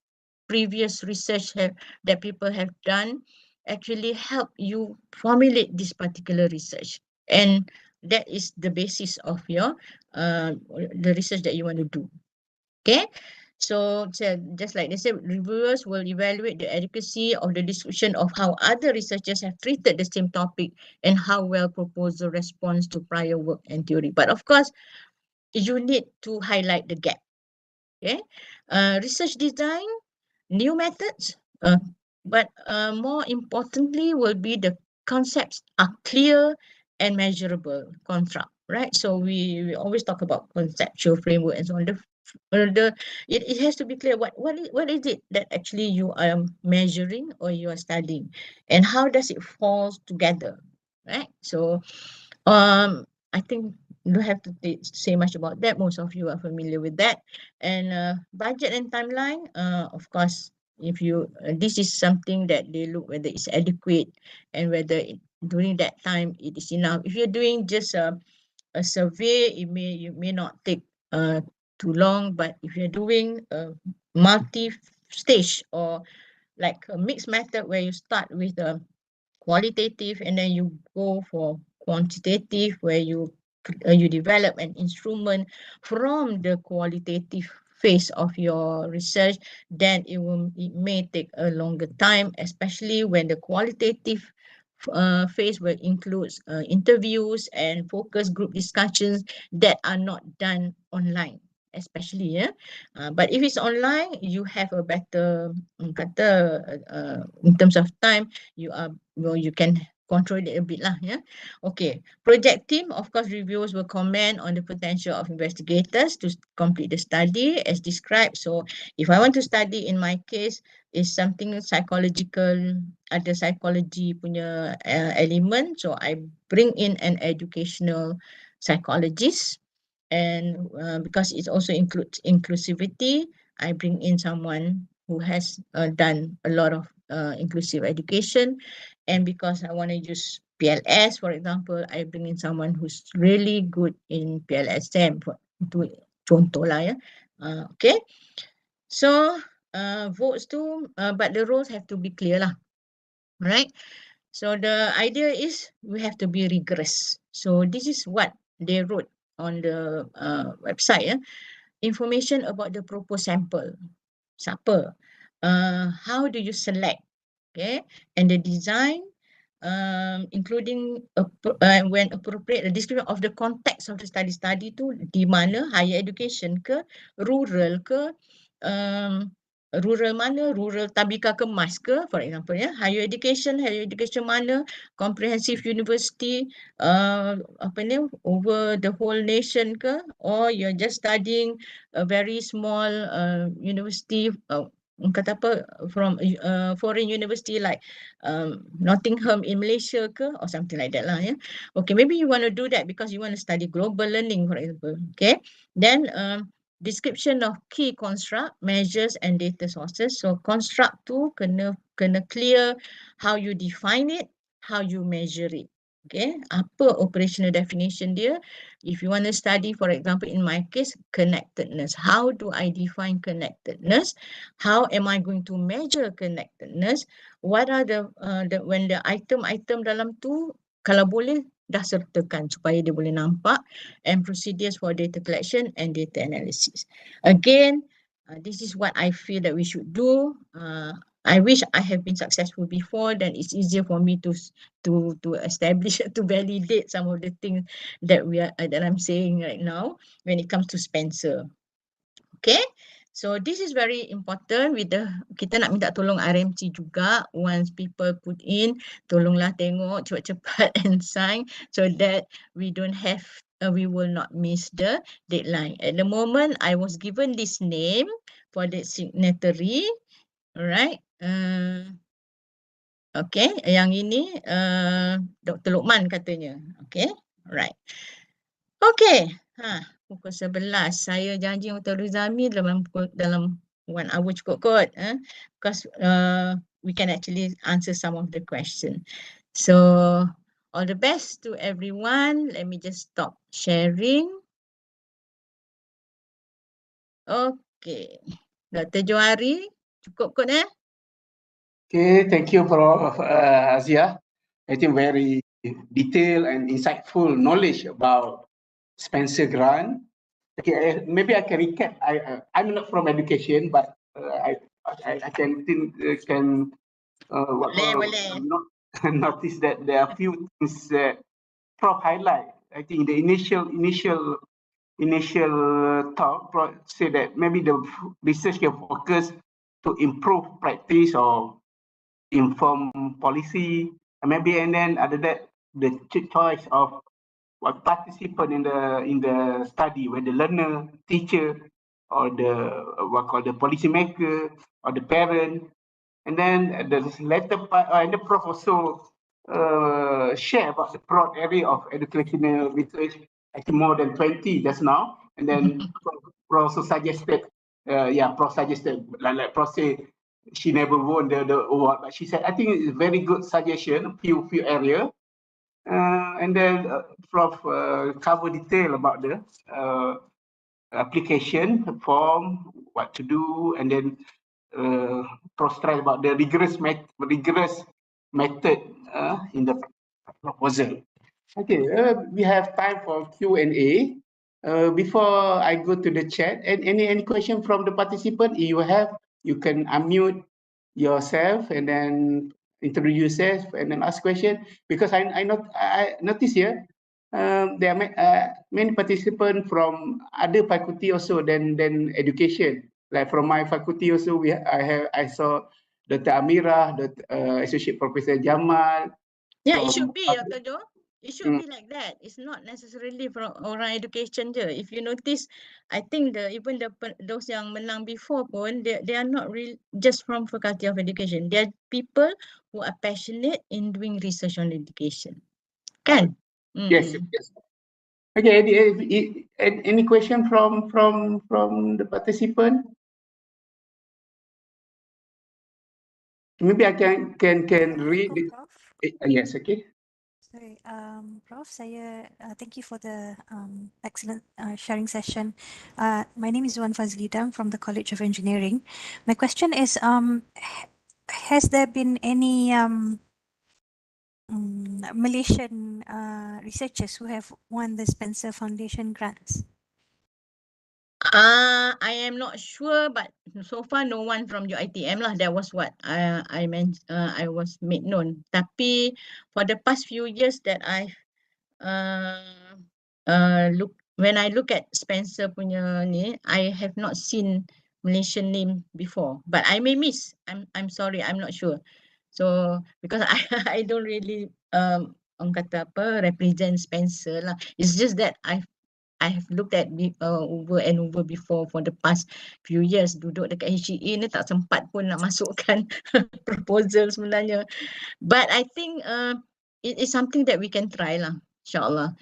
previous research that people have done actually help you formulate this particular research, and that is the basis of your the research that you want to do. Okay, so just like they said, reviewers will evaluate the adequacy of the description of how other researchers have treated the same topic and how well proposal responds to prior work and theory. But of course, you need to highlight the gap. Okay, research design, new methods, but more importantly will be the concepts are clear and measurable construct, right? So we always talk about conceptual framework and so on. It has to be clear what is it that actually you are measuring or you are studying, and how does it fall together, right? So I think you don't have to say much about that. Most of you are familiar with that. And budget and timeline, of course, if you this is something that they look whether it's adequate and whether during that time it is enough. If you're doing just a survey, you may not take too long, but if you're doing a multi-stage or like a mixed method where you start with the qualitative and then you go for quantitative, where you develop an instrument from the qualitative phase of your research, then it may take a longer time, especially when the qualitative phase will include interviews and focus group discussions that are not done online, especially, yeah. But if it's online, you have a better in terms of time. You can control it a bit lah, yeah. Okay, project team, of course, reviewers will comment on the potential of investigators to complete the study as described. So if I want to study, in my case, is something psychological, ada psychology punya element, so I bring in an educational psychologist. And because it also includes inclusivity, I bring in someone who has done a lot of inclusive education. And because I want to use PLS, for example, I bring in someone who's really good in PLSM, contoh lah, ya. Okay, so votes too, but the roles have to be clear lah, right? So the idea is we have to be rigorous. So this is what they wrote on the website, ya. Information about the proposed sample. Siapa? How do you select? Okay, and the design, including when appropriate, the description of the context of the study tu di mana, higher education ke, rural ke, rural mana, rural tabika kemas ke, for example, ya, higher education mana, comprehensive university, apa ni, over the whole nation ke, or you're just studying a very small university, kata apa, from foreign university like Nottingham in Malaysia ke, or something like that lah, ya. Okay, maybe you want to do that because you want to study global learning, for example. Okay, then description of key construct, measures and data sources. So construct tu kena clear how you define it, how you measure it. Okay, apa operational definition dia? If you want to study, for example, in my case, connectedness. How do I define connectedness? How am I going to measure connectedness? What are when the item dalam tu, kalau boleh dah sertakan supaya dia boleh nampak, and procedures for data collection and data analysis. Again, this is what I feel that we should do. I wish I have been successful before, then it's easier for me to establish, to validate some of the things that I'm saying right now when it comes to Spencer. Okay, So this is very important with kita nak minta tolong RMC juga once people put in, tolonglah tengok cepat-cepat and sign so that we don't have, we will not miss the deadline. At the moment, I was given this name for the signatory, alright. Okay, yang ini Dr. Luqman katanya. Okay, right. Okay, pukul 11. Saya janji untuk Rizami dalam 1 hour cukup kot. Because we can actually answer some of the question. So, all the best to everyone. Let me just stop sharing. Okay, Dr. Johari, cukup kot Okay, thank you for Aziah. I think very detailed and insightful knowledge about Spencer Grant. Okay, maybe I can recap. I'm not from education, but I can think notice that there are a few things that Prof highlight. I think the initial talk Prof say that maybe the research can focus to improve practice or inform policy, and then other that the choice of what participant in the study, whether learner, teacher, or the policymaker or the parent, and then the latter part, and the Prof also share about the broad area of educational research. I think more than 20 just now, and then Prof also suggested, Prof suggested like Prof say she never won the award, but she said I think it's a very good suggestion, few area. And then Prof cover detail about the application form, what to do, and then Prof stress about the rigorous method in the proposal. Okay, we have time for Q&A. Before I go to the chat, and any question from the participant you can unmute yourself and then introduce yourself and then ask question, because I notice here there are many participants from other faculty also than education. Like from my faculty also, I saw Dr. Amira, the Associate Professor Jamal. Yeah, it should be, Dr. Jo. It should be like that. It's not necessarily from orang education je. If you notice, I think even those yang menang before pun, they are not real just from Faculty of Education. They are people who are passionate in doing research on education. Kan? Yes. Okay. Any question from the participant? Maybe I can read it. Yes. Okay. Sorry, Prof, thank you for the excellent sharing session. My name is Tuan from the College of Engineering. My question is, has there been any Malaysian researchers who have won the Spencer Foundation grants? I am not sure, but so far no one from UiTM lah. That was what I was made known. Tapi for the past few years that I when I look at Spencer punya ni, I have not seen Malaysian name before, but I may miss. I'm sorry, I'm not sure. So because I don't really orang kata apa represent Spencer lah. It's just that I have looked at over and over before for the past few years. Duduk dekat HEA ni tak sempat pun nak masukkan proposal sebenarnya. But I think it is something that we can try lah, insyaAllah.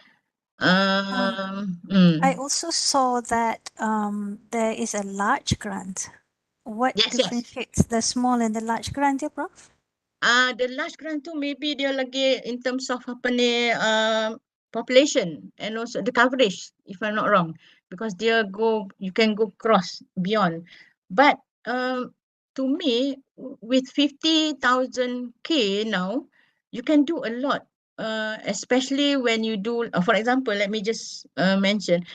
I also saw that there is a large grant. What differentiates the small and the large grant, ya, Prof? The large grant tu maybe dia lagi in terms of apa ni population and also the coverage, if I'm not wrong, because you can go cross beyond. But to me, with 50,000K now, you can do a lot, especially when you do, for example, let me just mention,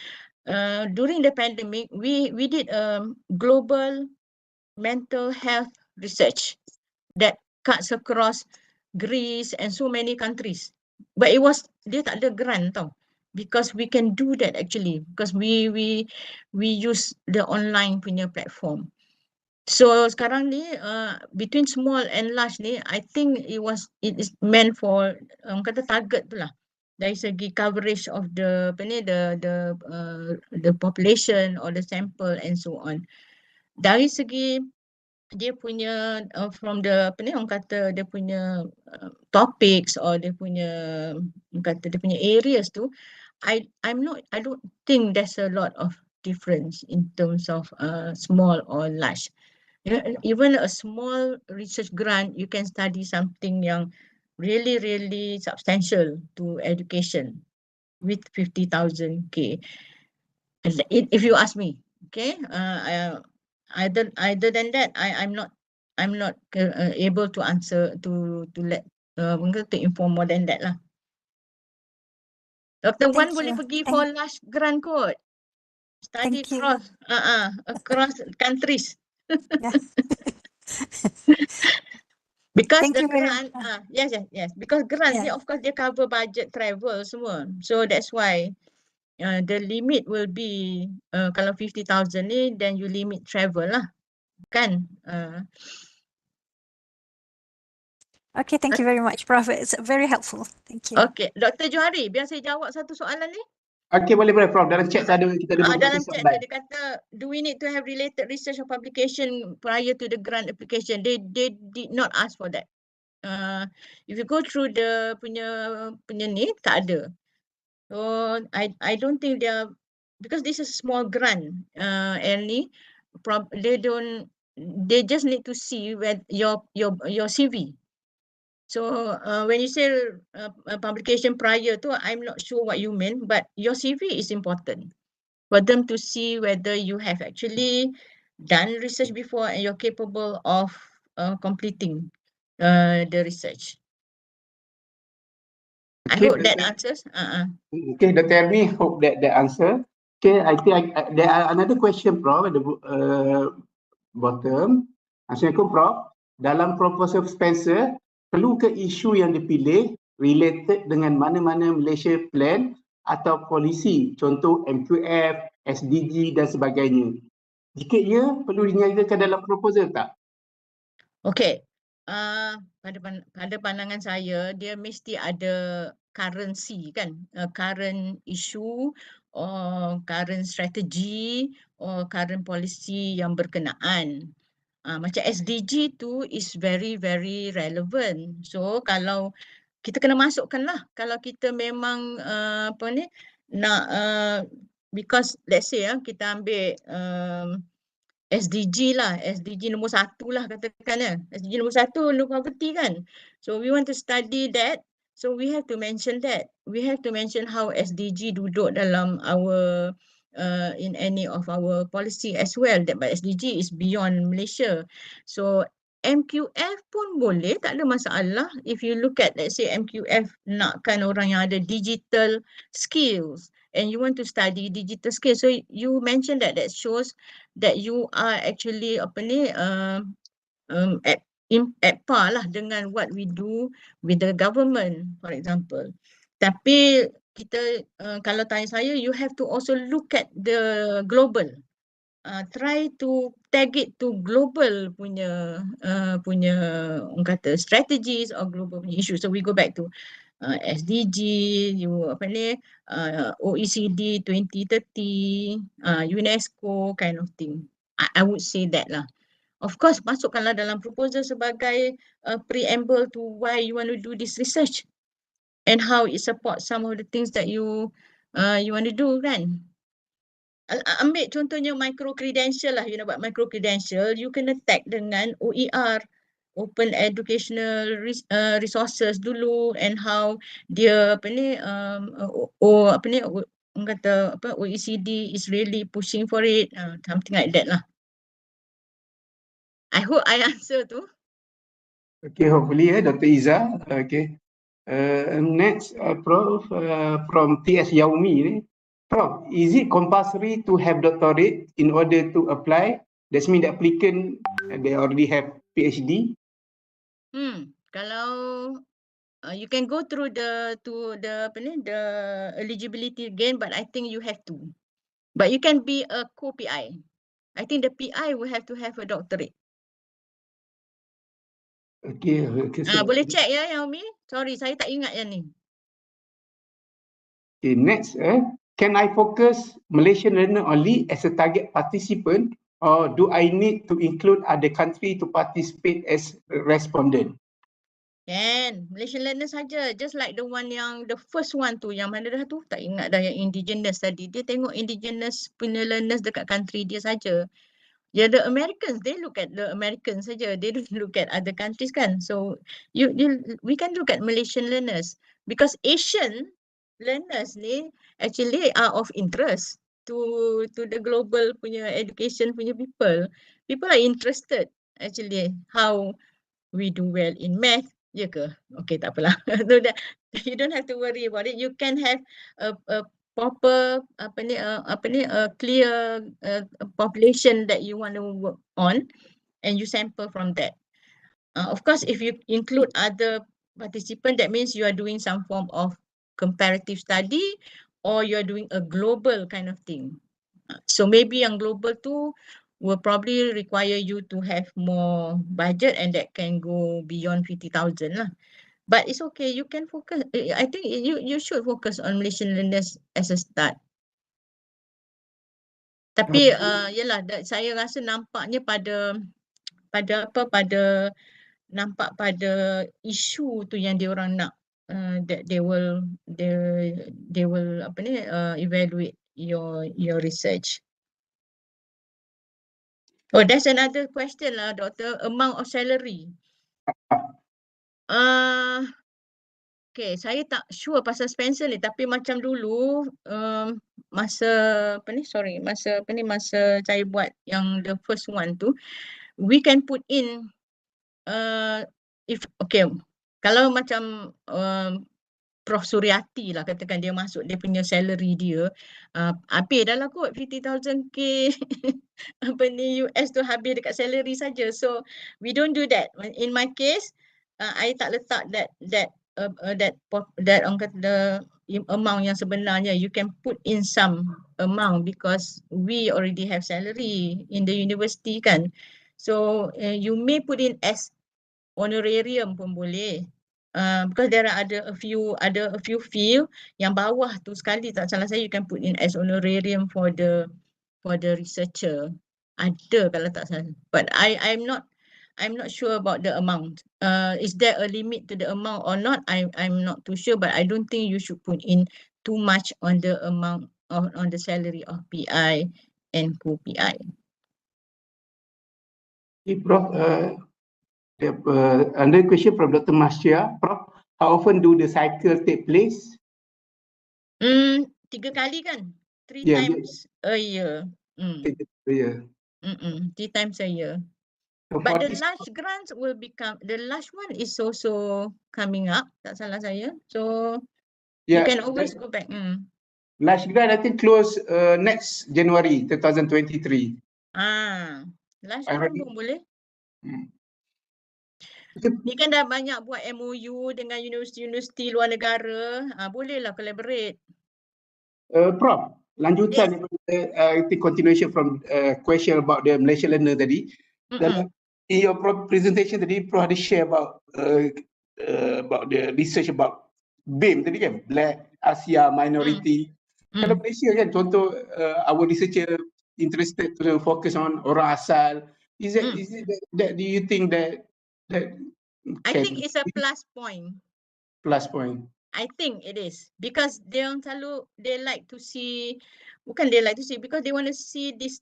during the pandemic, we did global mental health research that cuts across Greece and so many countries. But dia tak ada grant tau. because we can do that actually because we use the online punya platform. So sekarang ni between small and large ni I think it is meant for kata target tu lah dari segi coverage of the apa ni the population or the sample and so on. Dari segi dia punya from the apa ni orang kata dia punya topics or dia punya orang kata dia punya areas tu I don't think there's a lot of difference in terms of small or large. Even a small research grant you can study something yang really substantial to education with 50,000 if you ask me. Okay, either than that I'm not able to answer to let to inform more than that lah. Dr. Wan boleh pergi for large grant kot. Study across countries. Because the grant yes because grant ni of course dia cover budget travel semua. So that's why the limit will be kalau 50,000 ni then you limit travel lah. Kan? Okay, thank you very much, Prof. It's very helpful. Thank you. Okay, Dr. Johari, biar saya jawab satu soalan ni. Okay, boleh Prof. Dalam chat ada kita ada dalam chat dia kata, do we need to have related research or publication prior to the grant application? They did not ask for that. If you go through the punya ni, tak ada. So I don't think they are, because this is a small grant, and ni they just need to see where your CV. So when you say publication prior to, I'm not sure what you mean, but your CV is important for them to see whether you have actually done research before and you're capable of completing the research. I hope that answers. Okay, Dr. Elmi, hope that answer. Okay, I think there are another question, Prof, at the bottom. Assalamualaikum, Prof. Dalam proposal Spencer, perlu ke isu yang dipilih related dengan mana-mana Malaysia Plan atau polisi, contoh MQF, SDG dan sebagainya? Jika ya, perlu dinyatakan dalam proposal tak? Okay, pada pandangan saya, dia mesti ada currency kan, current issue or current strategy or current policy yang berkenaan. Macam SDG tu is very relevant. So kalau kita kena masukkan lah, kalau kita memang apa ni nak because let's say kita ambil SDG lah, SDG nombor 1 lah katakan ya. SDG nombor 1 no poverty kan. So we want to study that. So we have to mention that. We have to mention how SDG duduk dalam our in any of our policy as well. That but SDG is beyond Malaysia. So MQF pun boleh, tak ada masalah. If you look at, let's say MQF nakkan orang yang ada digital skills and you want to study digital skills. So you mentioned that shows that you are actually apa ni at par lah dengan what we do with the government, for example. Tapi kita kalau tanya saya, you have to also look at the global. Try to tag it to global punya orang kata strategies or global punya issues. So we go back to SDG, OECD 2030, UNESCO kind of thing. I would say that lah. Of course, masukkanlah dalam proposal sebagai preamble to why you want to do this research and how it supports some of the things that you want to do kan. Ambil contohnya micro credential lah, you nak buat micro credential, you kena tag dengan OER, Open Educational Resources dulu, and how dia OECD is really pushing for it, something like that lah. I hope I answer tu. Okay, hopefully Dr. Izzah. Okay. Next, Prof, from TS Yaumi ni. Prof, is it compulsory to have doctorate in order to apply? That means the applicant they already have PhD. Kalau you can go through the eligibility again, but I think you have to. But you can be a co-PI. I think the PI will have to have a doctorate. Okay, Boleh check ya Yaomi? Sorry, saya tak ingat yang ni. Okay, next, can I focus Malaysian learner only as a target participant, or do I need to include other country to participate as a respondent? Can, Malaysian learner saja. Just like the one yang, the first one tu, yang mana dah tu? Tak ingat dah yang indigenous tadi. Dia tengok indigenous punya learners dekat country dia saja. Yeah, the Americans, they look at the Americans saja. They don't look at other countries kan. So we can look at Malaysian learners because Asian learners ni actually are of interest to the global punya education punya people. People are interested actually how we do well in math. Ya ke? Okay, tak apalah. You don't have to worry about it. You can have a proper clear population that you want to work on, and you sample from that. Of course, if you include other participants, that means you are doing some form of comparative study, or you are doing a global kind of thing. So maybe yang global tu will probably require you to have more budget, and that can go beyond 50,000 lah. But it's okay, you can focus. I think you should focus on Malaysian learners as a start. Tapi yalah, saya rasa nampaknya pada nampak pada isu tu yang dia orang nak, that they will evaluate your research. Oh, that's another question lah, Doctor. Amount of salary. Okay, saya tak sure pasal Spencer ni, tapi macam dulu masa saya buat yang the first one tu, we can put in kalau macam Prof Suryati lah, katakan dia masuk dia punya salary dia, habis dah lah kot 50,000 US tu, habis dekat salary saja. So we don't do that. In my case, I tak letak that orang kata the amount yang sebenarnya. You can put in some amount because we already have salary in the university kan. So you may put in as honorarium pun boleh. Because there are a few field yang bawah tu sekali, tak salah saya, you can put in as honorarium for the researcher. Ada kalau tak salah. But I'm not sure about the amount. Is there a limit to the amount or not? I'm not too sure, but I don't think you should put in too much on the amount on the salary of PI and co-PI. Okay, Prof. Another question from Dr. Masya. Prof, how often do the cycle take place? 3 kali kan? 3 times a year. 3 times a year. So But the large grants will become, the large one is also coming up, tak salah saya. So you can always go back. Large grant I think close next January 2023. Large grant pun boleh. Ni kan dah banyak buat MOU dengan universiti-universiti luar negara. Bolehlah collaborate. Prof, lanjutan daripada I think continuation from question about the Malaysian learner tadi. In your presentation tadi, Prof ada share about the research about BIM tadi kan, Black, Asia, Minority. Kalau Malaysia kan, contoh our researcher interested to focus on orang asal. Is it that do you think that I think it's a plus point. Plus point. I think it is because they like to see, because they want to see this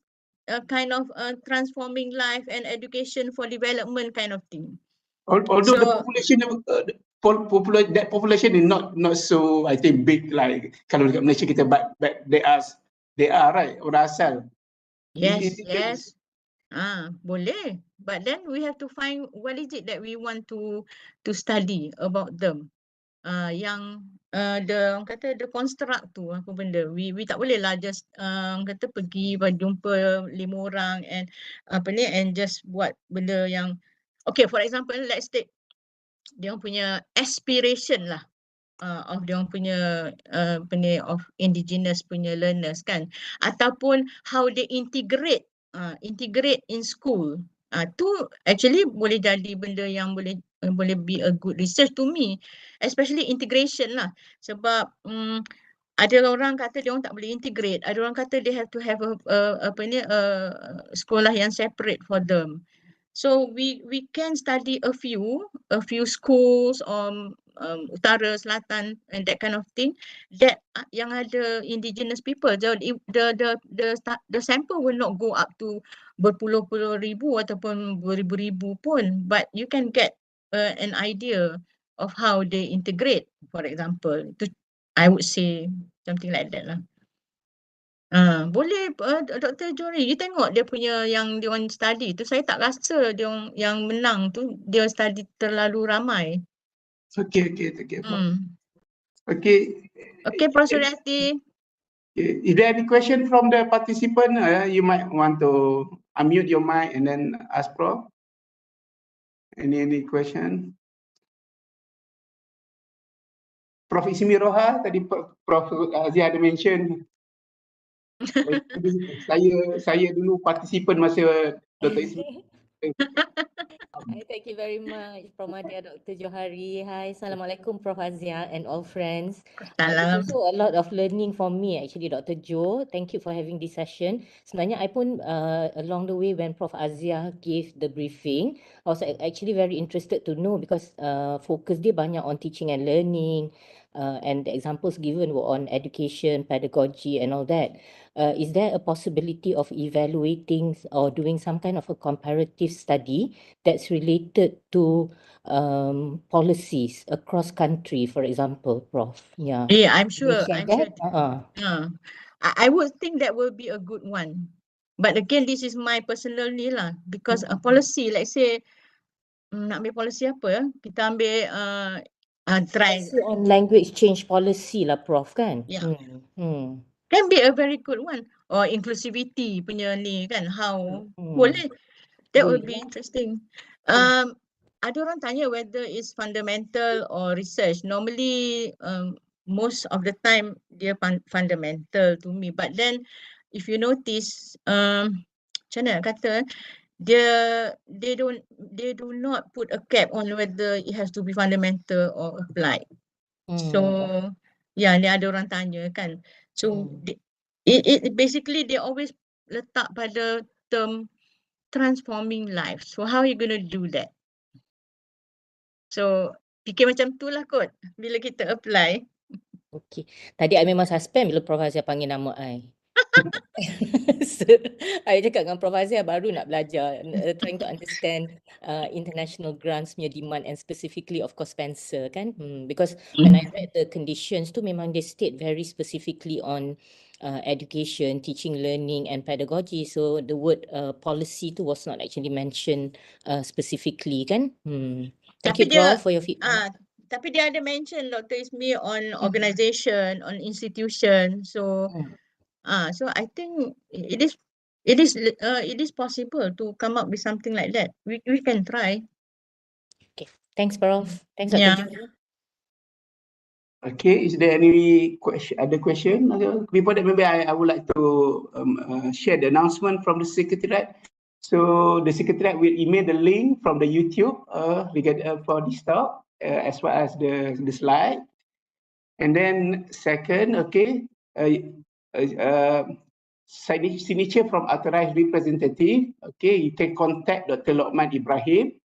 kind of transforming life and education for development kind of thing. Although the population, that population is not so I think big like kalau dekat Malaysia kita, but they are right, orang asal. Yes. Boleh. But then we have to find what is it that we want to study about them. Yang orang kata the construct tu apa benda, we tak boleh lah just kata pergi jumpa 5 orang and and just buat benda yang, okay, for example, let's take dia punya aspiration lah of dia punya of indigenous punya learners kan, ataupun how they integrate in school. Tu actually boleh jadi benda yang boleh be a good research to me, especially integration lah. Sebab ada orang kata dia orang tak boleh integrate, ada orang kata they have to have a sekolah yang separate for them. So we can study a few schools utara, selatan and that kind of thing that yang ada indigenous people. The sample will not go up to berpuluh-puluh ribu ataupun beribu-ribu pun, but you can get an idea of how they integrate, for example. I would say something like that lah. Boleh Dr. Johari, you tengok dia punya yang dia orang study tu, saya tak rasa dia orang yang menang tu dia study terlalu ramai. Okay. Okay, Prof. Suryati. Is there any question from the participant? You might want to unmute your mic and then ask Prof. Any question? Prof. Ismi Roha, tadi Prof. Aziah ada mention. saya dulu partisipan masa Dr. Ismi. Thank you very much, Prof. Dr. Johari. Hi, Assalamualaikum, Prof. Aziah and all friends. It's also a lot of learning for me actually, Dr. Jo. Thank you for having this session. Sebenarnya I pun along the way when Prof. Aziah gave the briefing, I was actually very interested to know because focus dia banyak on teaching and learning and the examples given were on education, pedagogy and all that. Is there a possibility of evaluating or doing some kind of a comparative study that's related to policies across country, for example, Prof? Yeah, I'm sure. I would think that will be a good one. But again, this is my personal ni lah, because a policy, let's say, nak ambil policy apa? Kita ambil try on language change policy lah, Prof, kan? Yeah. Can be a very good one. Or inclusivity punya ni kan, how boleh. That would be interesting. Ada orang tanya whether it's fundamental or research. Normally, most of the time dia fundamental to me. But then, if you notice, macam mana nak kata, they do not put a cap on whether it has to be fundamental or applied. So, yeah, ni ada orang tanya kan. So, it basically they always letak pada term transforming life. So how are you going to do that? So fikir macam tu lah kot bila kita apply. Okay. Tadi I memang suspend bila Prof. Aziah panggil nama I. So, I cakap dengan Prof. Aziah baru nak belajar, trying to understand international grants punya demand and specifically of course Spencer kan. Because when I read the conditions tu memang they state very specifically on education, teaching, learning and pedagogy. So the word policy tu was not actually mentioned specifically kan. Thank you Prof for your feedback. Tapi dia ada mention Dr. Ismi on organisation, on institution. So so I think it is possible to come up with something like that. We can try. Okay, thanks Prof. Thanks Dr. Jo. Okay, is there any other question? Before that, maybe I would like to share the announcement from the Secretariat. So the Secretariat will email the link from the YouTube for this talk as well as the slide. And then second, okay, signature from authorized representative. Okay, you can contact Dr. Lokman Ibahim,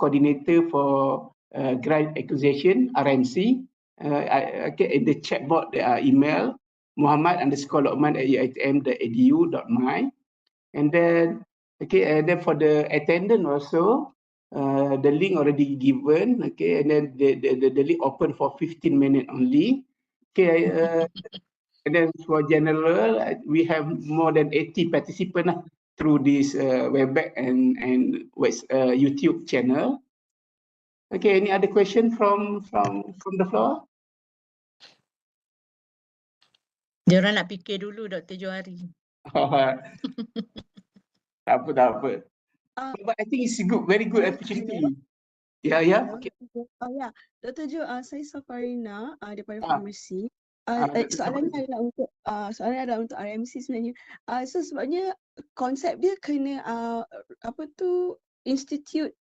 coordinator for grant acquisition RMC. Okay, in the chatbot email Mohammad_Lokman@uitm.edu.my. And then for the attendant also, the link already given. Okay, and then the link open for 15 minutes only. Okay, and then for general, we have more than 80 participants through this WebEx and YouTube channel. Okay, any other question from the floor? Diorang nak fikir dulu Dr. Johari. Tak apa. But I think it's a very good opportunity. Ya, okay. Ya, Dr. Jo, saya Safarina daripada Ah. Farmasi. Dr. Soalannya adalah untuk RMC sebenarnya. So sebabnya konsep dia kena institute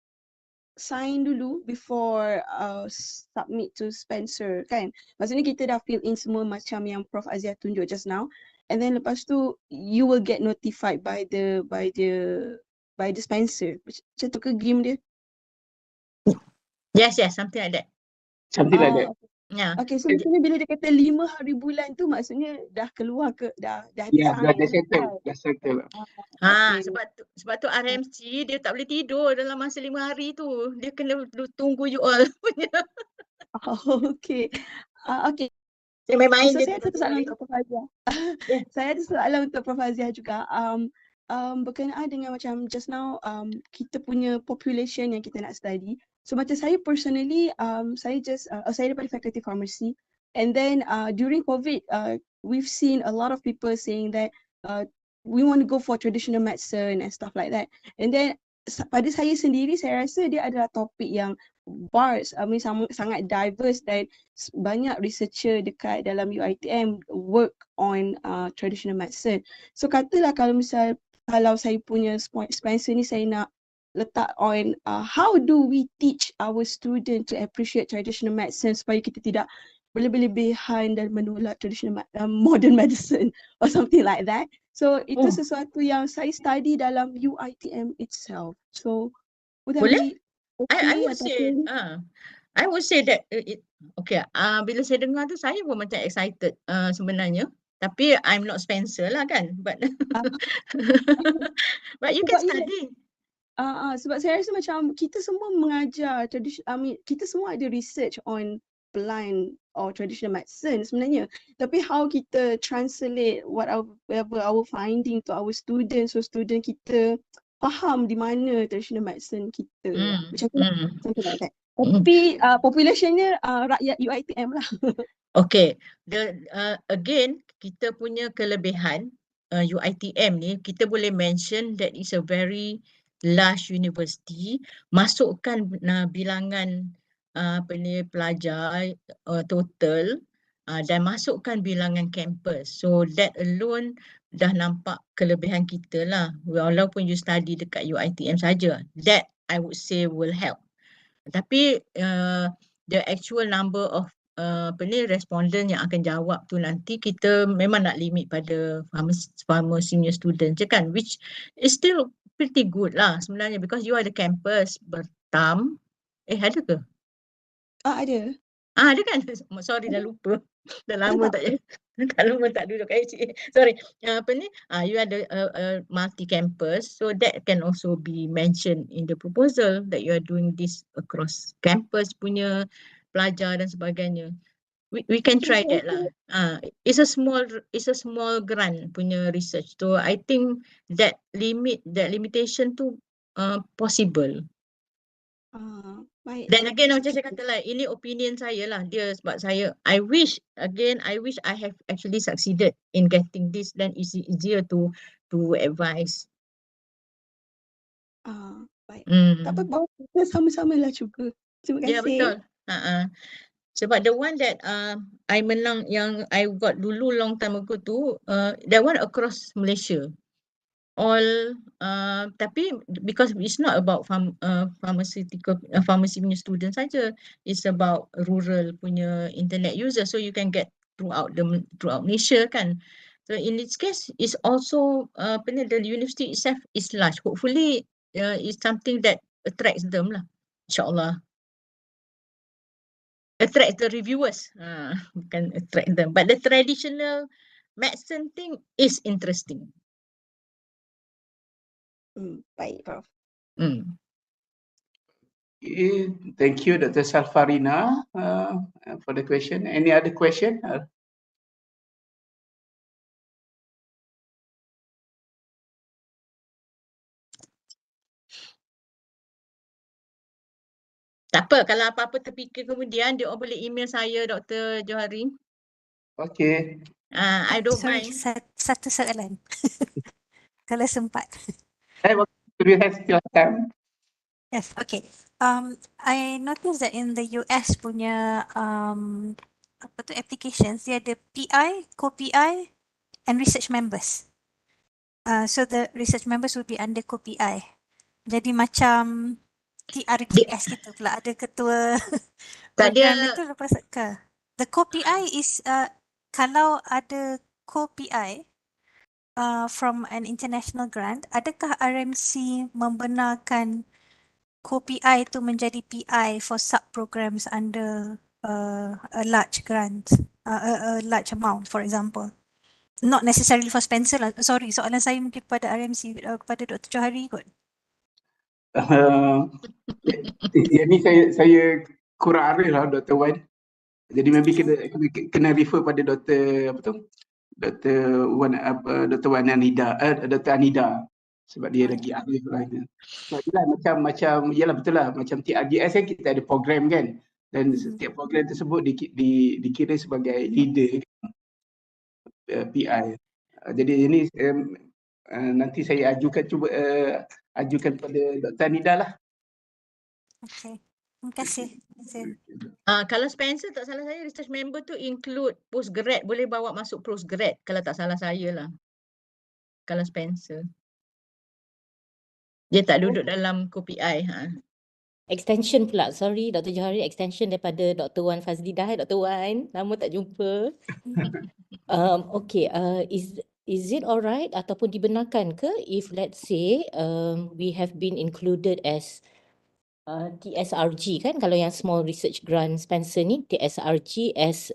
sign dulu before submit to Spencer kan. Maksudnya kita dah fill in semua macam yang Prof Aziah tunjuk just now, and then lepas tu you will get notified by the Spencer. Macam tu ke game dia? Yes, something like that. Something like that. Yeah. Okay, so maksudnya bila dia kata 5 hari bulan tu maksudnya dah keluar ke dah Ya, dah sign. settle. Okay. Sebab tu RMC dia tak boleh tidur dalam masa 5 hari tu. Dia kena tunggu you all punya. Okay. Okay. Dia main-main So je saya ada satu soalan untuk Prof Aziah. Saya ada soalan untuk Prof Aziah juga. Berkenaan dengan macam just now kita punya population yang kita nak study. So macam saya personally saya daripada Faculty Pharmacy, and then during COVID we've seen a lot of people saying that we want to go for traditional medicine and stuff like that. And then pada saya sendiri saya rasa dia adalah topik yang sangat diverse dan banyak researcher dekat dalam UiTM work on traditional medicine. So katalah kalau saya punya Spencer ni saya nak letak on how do we teach our student to appreciate traditional medicine supaya kita tidak berlebihan dan menolak traditional modern medicine or something like that. So itu sesuatu yang saya study dalam UiTM itself. So would that be okay? I would say that okay. Bila saya dengar tu saya pun macam excited sebenarnya. Tapi I'm not Spencer lah kan. But but you can study. Sebab saya rasa macam kita semua mengajar kita semua ada research on plant or traditional medicine sebenarnya. Tapi how kita translate whatever our finding to our students, so student kita faham di mana traditional medicine kita. Macam tu something like that. Tapi populationnya rakyat UiTM lah. Okay. Again, kita punya kelebihan UiTM ni, kita boleh mention that is a very large university. Masukkan bilangan pelajar total dan masukkan bilangan kampus. So that alone dah nampak kelebihan kita lah. Walaupun you study dekat UiTM saja, that I would say will help. Tapi the actual number of responden yang akan jawab tu nanti kita memang nak limit pada senior student je kan, which is still pretty good lah sebenarnya because you are the campus bertam. Ada ke? Ada. Ada kan? Sorry dah lupa. Dah lama tak kalau tak duduk kat HA. Sorry. You ada multi-campus, so that can also be mentioned in the proposal that you are doing this across campus punya pelajar dan sebagainya. We can try that lah. It's a small grant punya research. So I think that limitation tu possible. Baik. Dan again macam saya kata lah, ini opinion saya lah dia sebab I wish I have actually succeeded in getting this, then it's easier to advise. Baik. Tak apa, kita sama-sama lah cuba. Terima kasih. Ya betul. Sebab the one that I menang yang I got dulu long time ago tu, that one across Malaysia. All tapi because it's not about pharmacy punya students saja, it's about rural punya internet user, so you can get throughout Malaysia kan. So in this case it's also the university itself is large. Hopefully it's something that attracts them lah, insyaAllah. Attract the reviewers, bukan attract them, but the traditional medicine thing is interesting. Baik, Prof. Thank you, Dr. Safarina, for the question. Any other question? Tak apa, kalau apa-apa terfikir kemudian dia boleh email saya, Dr. Johari. Okay. I don't mind. Satu soalan. Kalau sempat. We have still time. Yes, okay. I noticed that in the US punya apa tu applications dia ada PI, co-PI and research members. So the research members will be under co-PI. Jadi macam TRGS gitu pula, ada ketua Tak dia- program itu lepas ke. The co-PI is kalau ada co-PI from an international grant, adakah RMC membenarkan co-PI itu menjadi PI for sub-programs under a large grant, a large amount, for example? Not necessarily for Spencer lah. Sorry, soalan saya mungkin kepada RMC, kepada Dr. Johari kot. Yang ni saya kurang arif lah Dr. Wan. Jadi maybe kena refer pada Dr. apa tu? Dr. Wan Dr. Wan Anida, Dr. Anida, sebab dia lagi arif lah. So, macam yalah betul lah, macam TRGS kan kita ada program kan, dan setiap program tersebut dikira sebagai leader PI. Jadi ini nanti saya ajukan ajukan pada Dr. Anida lah. Okay. Terima kasih. Kalau Spencer tak salah saya, research member tu include postgrad, boleh bawa masuk postgrad kalau tak salah saya lah. Kalau Spencer. Dia tak duduk dalam co-PI. Extension pula, sorry Dr. Johari, extension daripada Dr. Wan Fazlidah. Dr. Wan, lama tak jumpa. Okay, is it alright ataupun dibenarkan ke if let's say we have been included as TSRG kan, kalau yang small research grant Spencer ni TSRG as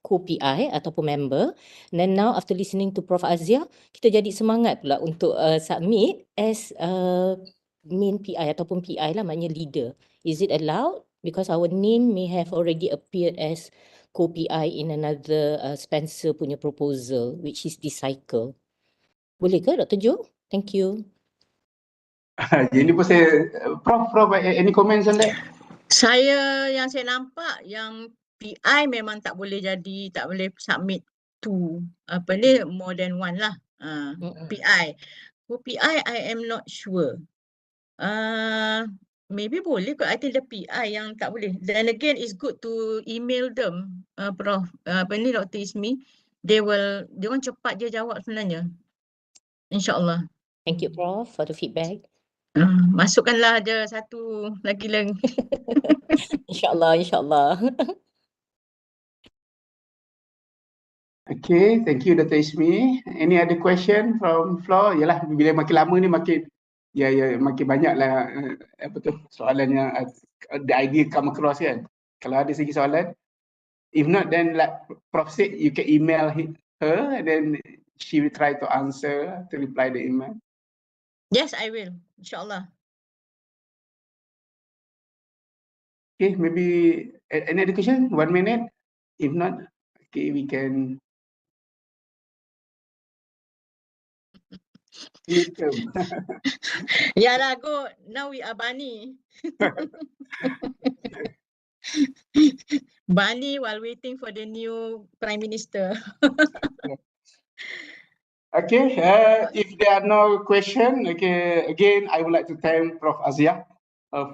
co-PI ataupun member, and then now after listening to Prof Aziah, kita jadi semangat pula untuk submit as main PI ataupun PI lah, maknanya leader. Is it allowed? Because our name may have already appeared as co-PI in another Spencer punya proposal, which is this cycle. Boleh ke Dr. Jo? Thank you. Jadi pun saya, Prof, any comments on that? Yang saya nampak yang PI memang tak boleh jadi, tak boleh submit to more than one lah. PI. Co-PI I am not sure. Maybe boleh kot. I think the PI yang tak boleh. Then again, it's good to email them, Prof. Dr. Ismi. Dia orang cepat je jawab sebenarnya. InsyaAllah. Thank you Prof for the feedback. Masukkanlah ada satu lagi. InsyaAllah. Okay, thank you Dr. Ismi. Any other question from floor? Yalah, bila makin lama ni makin makin banyaklah soalannya, the idea come across kan. Kalau ada segi soalan, if not then like Prof said, you can email her and then she will try to answer, to reply the email. Yes, I will. InsyaAllah. Okay, maybe any other question? 1 minute. If not, okay, we can. Yalah, go. Now we are Bani. Bani while waiting for the new Prime Minister. Okay, if there are no questions, okay, again, I would like to thank Prof. Aziah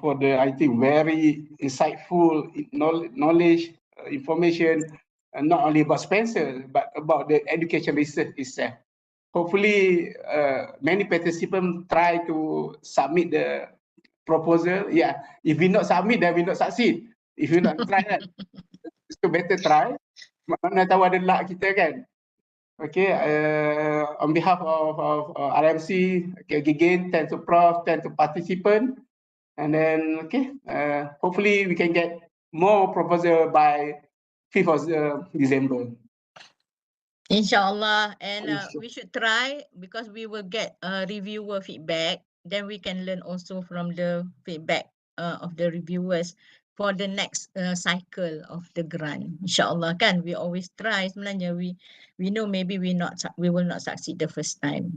for the, I think, very insightful knowledge, information, not only about Spencer, but about the education research itself. Hopefully, many participants try to submit the proposal. Yeah, if we not submit, then we not succeed. If you not try, so better try. Mana tahu ada luck kita kan. Okay, on behalf of RMC, okay, again, thanks to Prof, thanks to participant, and then okay, hopefully we can get more proposal by 5th of December. InsyaAllah, and we should try because we will get reviewer feedback. Then we can learn also from the feedback of the reviewers for the next cycle of the grant. InsyaAllah kan, we always try. Sebenarnya we know maybe we will not succeed the first time.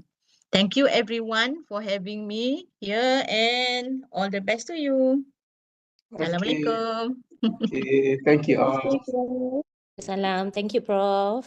Thank you everyone for having me here and all the best to you. Assalamualaikum. Okay, thank you all. Salam. Thank you Prof.